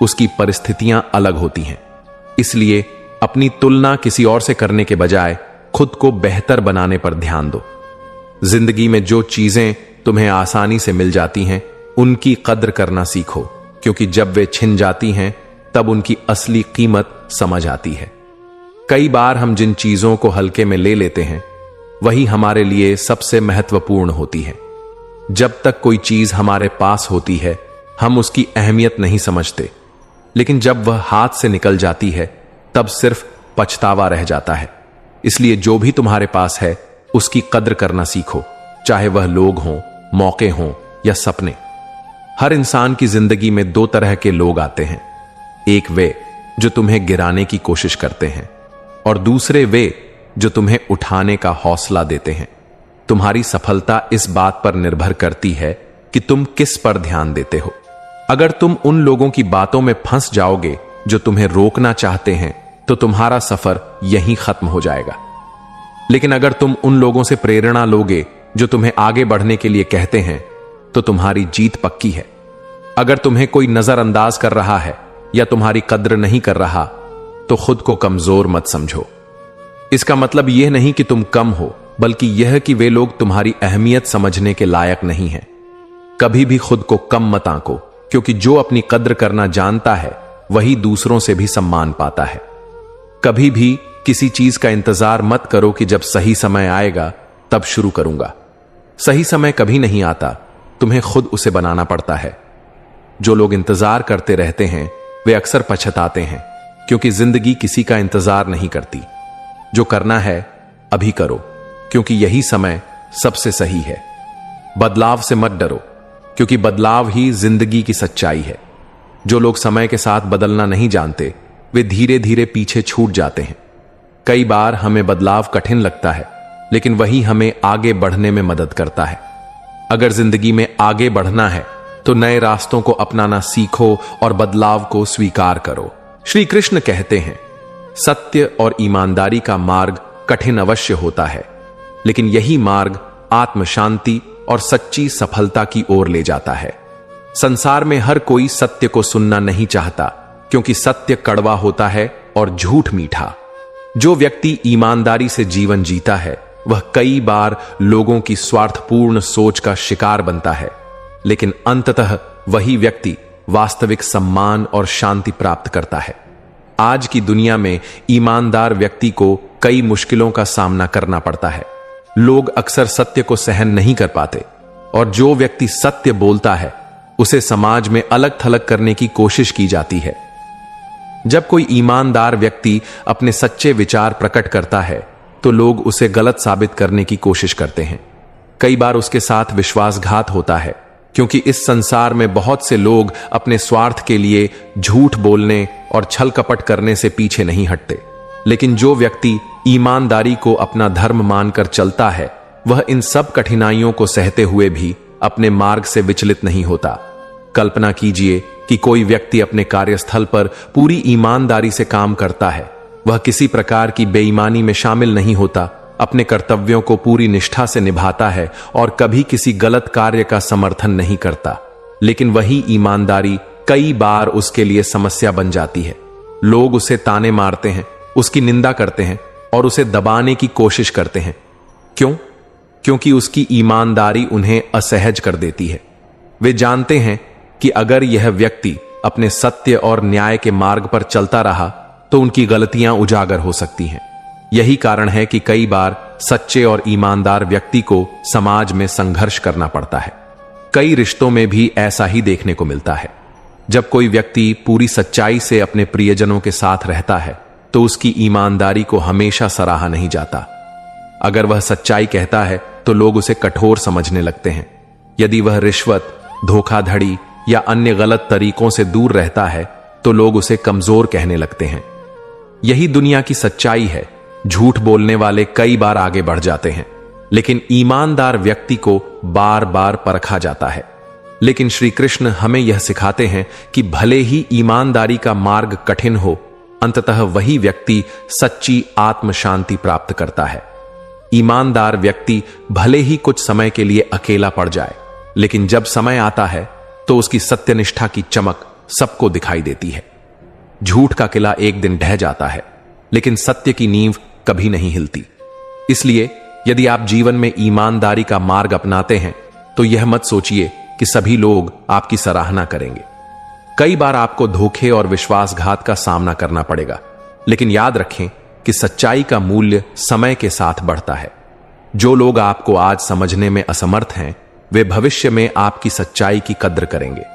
उसकी परिस्थितियां अलग होती हैं। इसलिए अपनी तुलना किसी और से करने के बजाय खुद को बेहतर बनाने पर ध्यान दो। जिंदगी में जो चीजें तुम्हें आसानी से मिल जाती हैं, उनकी कद्र करना सीखो, क्योंकि जब वे छिन जाती हैं तब उनकी असली कीमत समझ आती है। कई बार हम जिन चीजों को हल्के में ले लेते हैं, वही हमारे लिए सबसे महत्वपूर्ण होती है। जब तक कोई चीज हमारे पास होती है, हम उसकी अहमियत नहीं समझते, लेकिन जब वह हाथ से निकल जाती है, तब सिर्फ पछतावा रह जाता है। इसलिए जो भी तुम्हारे पास है, उसकी कद्र करना सीखो, चाहे वह लोग हों, मौके हों या सपने। हर इंसान की जिंदगी में दो तरह के लोग आते हैं। एक वे जो तुम्हें गिराने की कोशिश करते हैं, और दूसरे वे जो तुम्हें उठाने का हौसला देते हैं। तुम्हारी सफलता इस बात पर निर्भर करती है कि तुम किस पर ध्यान देते हो। अगर तुम उन लोगों की बातों में फंस जाओगे जो तुम्हें रोकना चाहते हैं, तो तुम्हारा सफर यहीं खत्म हो जाएगा। लेकिन अगर तुम उन लोगों से प्रेरणा लोगे जो तुम्हें आगे बढ़ने के लिए कहते हैं, तो तुम्हारी जीत पक्की है। अगर तुम्हें कोई नजरअंदाज कर रहा है या तुम्हारी कद्र नहीं कर रहा, तो खुद को कमजोर मत समझो। इसका मतलब यह नहीं कि तुम कम हो, बल्कि यह कि वे लोग तुम्हारी अहमियत समझने के लायक नहीं हैं। कभी भी खुद को कम मत आंको, क्योंकि जो अपनी कद्र करना जानता है, वही दूसरों से भी सम्मान पाता है। कभी भी किसी चीज का इंतजार मत करो कि जब सही समय आएगा तब शुरू करूंगा। सही समय कभी नहीं आता, तुम्हें खुद उसे बनाना पड़ता है। जो लोग इंतजार करते रहते हैं, वे अक्सर पछताते हैं, क्योंकि जिंदगी किसी का इंतजार नहीं करती। जो करना है अभी करो, क्योंकि यही समय सबसे सही है। बदलाव से मत डरो, क्योंकि बदलाव ही जिंदगी की सच्चाई है। जो लोग समय के साथ बदलना नहीं जानते, वे धीरे धीरे पीछे छूट जाते हैं। कई बार हमें बदलाव कठिन लगता है, लेकिन वही हमें आगे बढ़ने में मदद करता है। अगर जिंदगी में आगे बढ़ना है, तो नए रास्तों को अपनाना सीखो और बदलाव को स्वीकार करो। श्री कृष्ण कहते हैं, सत्य और ईमानदारी का मार्ग कठिन अवश्य होता है, लेकिन यही मार्ग आत्म शांति और सच्ची सफलता की ओर ले जाता है। संसार में हर कोई सत्य को सुनना नहीं चाहता, क्योंकि सत्य कड़वा होता है और झूठ मीठा। जो व्यक्ति ईमानदारी से जीवन जीता है, वह कई बार लोगों की स्वार्थपूर्ण सोच का शिकार बनता है, लेकिन अंततः वही व्यक्ति वास्तविक सम्मान और शांति प्राप्त करता है। आज की दुनिया में ईमानदार व्यक्ति को कई मुश्किलों का सामना करना पड़ता है। लोग अक्सर सत्य को सहन नहीं कर पाते और जो व्यक्ति सत्य बोलता है उसे समाज में अलग थलग करने की कोशिश की जाती है। जब कोई ईमानदार व्यक्ति अपने सच्चे विचार प्रकट करता है तो लोग उसे गलत साबित करने की कोशिश करते हैं। कई बार उसके साथ विश्वासघात होता है, क्योंकि इस संसार में बहुत से लोग अपने स्वार्थ के लिए झूठ बोलने और छल कपट करने से पीछे नहीं हटते। लेकिन जो व्यक्ति ईमानदारी को अपना धर्म मानकर चलता है, वह इन सब कठिनाइयों को सहते हुए भी अपने मार्ग से विचलित नहीं होता। कल्पना कीजिए कि कोई व्यक्ति अपने कार्यस्थल पर पूरी ईमानदारी से काम करता है। वह किसी प्रकार की बेईमानी में शामिल नहीं होता, अपने कर्तव्यों को पूरी निष्ठा से निभाता है और कभी किसी गलत कार्य का समर्थन नहीं करता। लेकिन वही ईमानदारी कई बार उसके लिए समस्या बन जाती है। लोग उसे ताने मारते हैं, उसकी निंदा करते हैं और उसे दबाने की कोशिश करते हैं। क्यों? क्योंकि उसकी ईमानदारी उन्हें असहज कर देती है। वे जानते हैं कि अगर यह व्यक्ति अपने सत्य और न्याय के मार्ग पर चलता रहा तो उनकी गलतियां उजागर हो सकती हैं। यही कारण है कि कई बार सच्चे और ईमानदार व्यक्ति को समाज में संघर्ष करना पड़ता है। कई रिश्तों में भी ऐसा ही देखने को मिलता है। जब कोई व्यक्ति पूरी सच्चाई से अपने प्रियजनों के साथ रहता है तो उसकी ईमानदारी को हमेशा सराहा नहीं जाता। अगर वह सच्चाई कहता है तो लोग उसे कठोर समझने लगते हैं। यदि वह रिश्वत, धोखाधड़ी या अन्य गलत तरीकों से दूर रहता है तो लोग उसे कमजोर कहने लगते हैं। यही दुनिया की सच्चाई है। झूठ बोलने वाले कई बार आगे बढ़ जाते हैं, लेकिन ईमानदार व्यक्ति को बार बार परखा जाता है। लेकिन श्री कृष्ण हमें यह सिखाते हैं कि भले ही ईमानदारी का मार्ग कठिन हो, अंततः वही व्यक्ति सच्ची आत्म शांति प्राप्त करता है। ईमानदार व्यक्ति भले ही कुछ समय के लिए अकेला पड़ जाए, लेकिन जब समय आता है तो उसकी सत्यनिष्ठा की चमक सबको दिखाई देती है। झूठ का किला एक दिन ढह जाता है, लेकिन सत्य की नींव कभी नहीं हिलती। इसलिए यदि आप जीवन में ईमानदारी का मार्ग अपनाते हैं तो यह मत सोचिए कि सभी लोग आपकी सराहना करेंगे। कई बार आपको धोखे और विश्वासघात का सामना करना पड़ेगा, लेकिन याद रखें कि सच्चाई का मूल्य समय के साथ बढ़ता है। जो लोग आपको आज समझने में असमर्थ हैं, वे भविष्य में आपकी सच्चाई की कद्र करेंगे।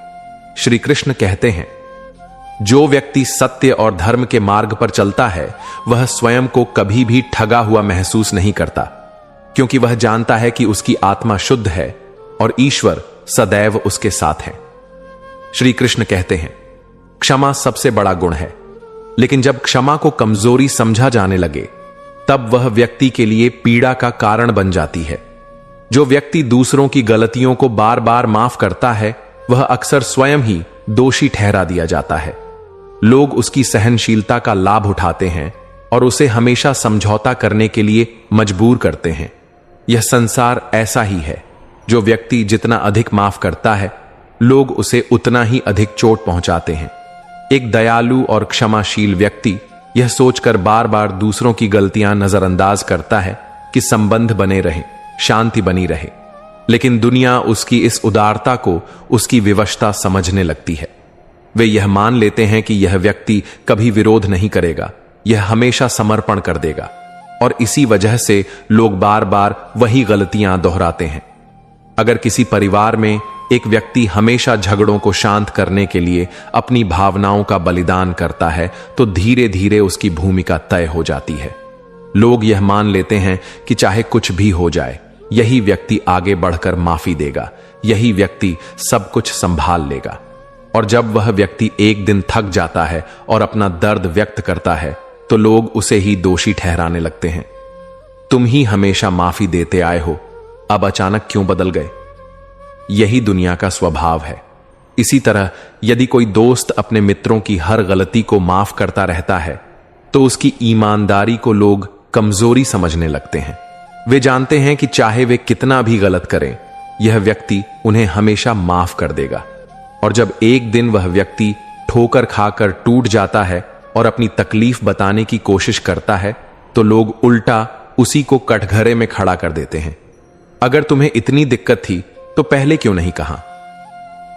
श्री कृष्ण कहते हैं, जो व्यक्ति सत्य और धर्म के मार्ग पर चलता है वह स्वयं को कभी भी ठगा हुआ महसूस नहीं करता, क्योंकि वह जानता है कि उसकी आत्मा शुद्ध है और ईश्वर सदैव उसके साथ है। श्री कृष्ण कहते हैं, क्षमा सबसे बड़ा गुण है, लेकिन जब क्षमा को कमजोरी समझा जाने लगे तब वह व्यक्ति के लिए पीड़ा का कारण बन जाती है। जो व्यक्ति दूसरों की गलतियों को बार बार माफ करता है वह अक्सर स्वयं ही दोषी ठहरा दिया जाता है। लोग उसकी सहनशीलता का लाभ उठाते हैं और उसे हमेशा समझौता करने के लिए मजबूर करते हैं। यह संसार ऐसा ही है। जो व्यक्ति जितना अधिक माफ करता है, लोग उसे उतना ही अधिक चोट पहुंचाते हैं। एक दयालु और क्षमाशील व्यक्ति यह सोचकर बार बार दूसरों की गलतियां नजरअंदाज करता है कि संबंध बने रहे, शांति बनी रहे। लेकिन दुनिया उसकी इस उदारता को उसकी विवशता समझने लगती है। वे यह मान लेते हैं कि यह व्यक्ति कभी विरोध नहीं करेगा, यह हमेशा समर्पण कर देगा, और इसी वजह से लोग बार बार वही गलतियां दोहराते हैं। अगर किसी परिवार में एक व्यक्ति हमेशा झगड़ों को शांत करने के लिए अपनी भावनाओं का बलिदान करता है तो धीरे धीरे उसकी भूमिका तय हो जाती है। लोग यह मान लेते हैं कि चाहे कुछ भी हो जाए, यही व्यक्ति आगे बढ़कर माफी देगा, यही व्यक्ति सब कुछ संभाल लेगा। और जब वह व्यक्ति एक दिन थक जाता है और अपना दर्द व्यक्त करता है तो लोग उसे ही दोषी ठहराने लगते हैं। तुम ही हमेशा माफी देते आए हो, अब अचानक क्यों बदल गए? यही दुनिया का स्वभाव है। इसी तरह यदि कोई दोस्त अपने मित्रों की हर गलती को माफ करता रहता है तो उसकी ईमानदारी को लोग कमजोरी समझने लगते हैं। वे जानते हैं कि चाहे वे कितना भी गलत करें, यह व्यक्ति उन्हें हमेशा माफ कर देगा। और जब एक दिन वह व्यक्ति ठोकर खाकर टूट जाता है और अपनी तकलीफ बताने की कोशिश करता है तो लोग उल्टा उसी को कटघरे में खड़ा कर देते हैं। अगर तुम्हें इतनी दिक्कत थी तो पहले क्यों नहीं कहा?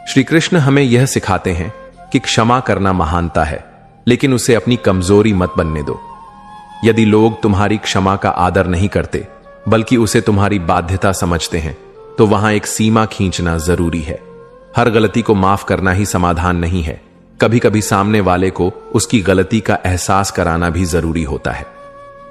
श्री कृष्ण हमें यह सिखाते हैं कि क्षमा करना महानता है, लेकिन उसे अपनी कमजोरी मत बनने दो। यदि लोग तुम्हारी क्षमा का आदर नहीं करते बल्कि उसे तुम्हारी बाध्यता समझते हैं, तो वहां एक सीमा खींचना जरूरी है। हर गलती को माफ करना ही समाधान नहीं है। कभी कभी सामने वाले को उसकी गलती का एहसास कराना भी जरूरी होता है।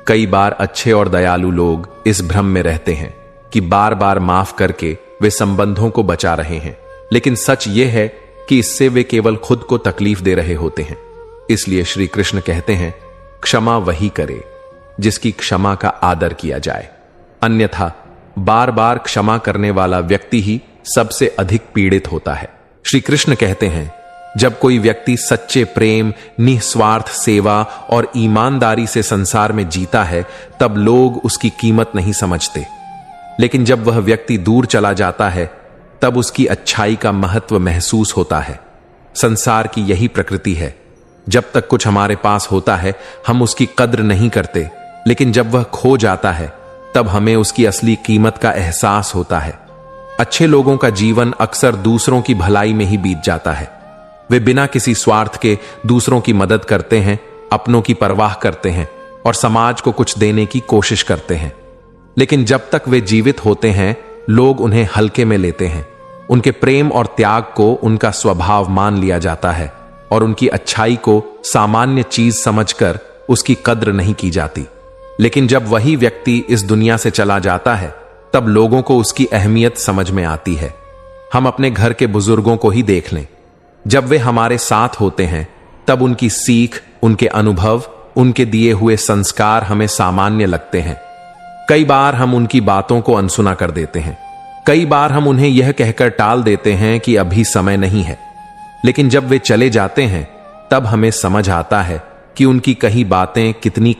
कई बार अच्छे और दयालु लोग इस भ्रम में रहते हैं कि बार बार माफ करके वे संबंधों को बचा रहे हैं, लेकिन सच यह है कि इससे वे केवल खुद को तकलीफ दे रहे होते हैं। इसलिए श्री कृष्ण कहते हैं, क्षमा वही करे जिसकी क्षमा का आदर किया जाए, अन्यथा बार बार क्षमा करने वाला व्यक्ति ही सबसे अधिक पीड़ित होता है। श्री कृष्ण कहते हैं, जब कोई व्यक्ति सच्चे प्रेम, निस्वार्थ सेवा और ईमानदारी से संसार में जीता है, तब लोग उसकी कीमत नहीं समझते। लेकिन जब वह व्यक्ति दूर चला जाता है, तब उसकी अच्छाई का महत्व महसूस होता है। संसार की यही प्रकृति है। जब तक कुछ हमारे पास होता है, हम उसकी कद्र नहीं करते, लेकिन जब वह खो जाता है, तब हमें उसकी असली कीमत का एहसास होता है। अच्छे लोगों का जीवन अक्सर दूसरों की भलाई में ही बीत जाता है। वे बिना किसी स्वार्थ के दूसरों की मदद करते हैं, अपनों की परवाह करते हैं और समाज को कुछ देने की कोशिश करते हैं। लेकिन जब तक वे जीवित होते हैं, लोग उन्हें हल्के में लेते हैं। उनके प्रेम और त्याग को उनका स्वभाव मान लिया जाता है और उनकी अच्छाई को सामान्य चीज समझकर उसकी कद्र नहीं की जाती। लेकिन जब वही व्यक्ति इस दुनिया से चला जाता है, तब लोगों को उसकी अहमियत समझ में आती है। हम अपने घर के बुजुर्गों को ही देख लें। जब वे हमारे साथ होते हैं, तब उनकी सीख, उनके अनुभव, उनके दिए हुए संस्कार हमें सामान्य लगते हैं। कई बार हम उनकी बातों को अनसुना कर देते हैं। कई बार हम उन्हें यह कहकर टाल देते हैं कि अभी समय नहीं है। लेकिन जब वे चले जाते हैं, तब हमें समझ आता है कि उनकी कही बातें कितनी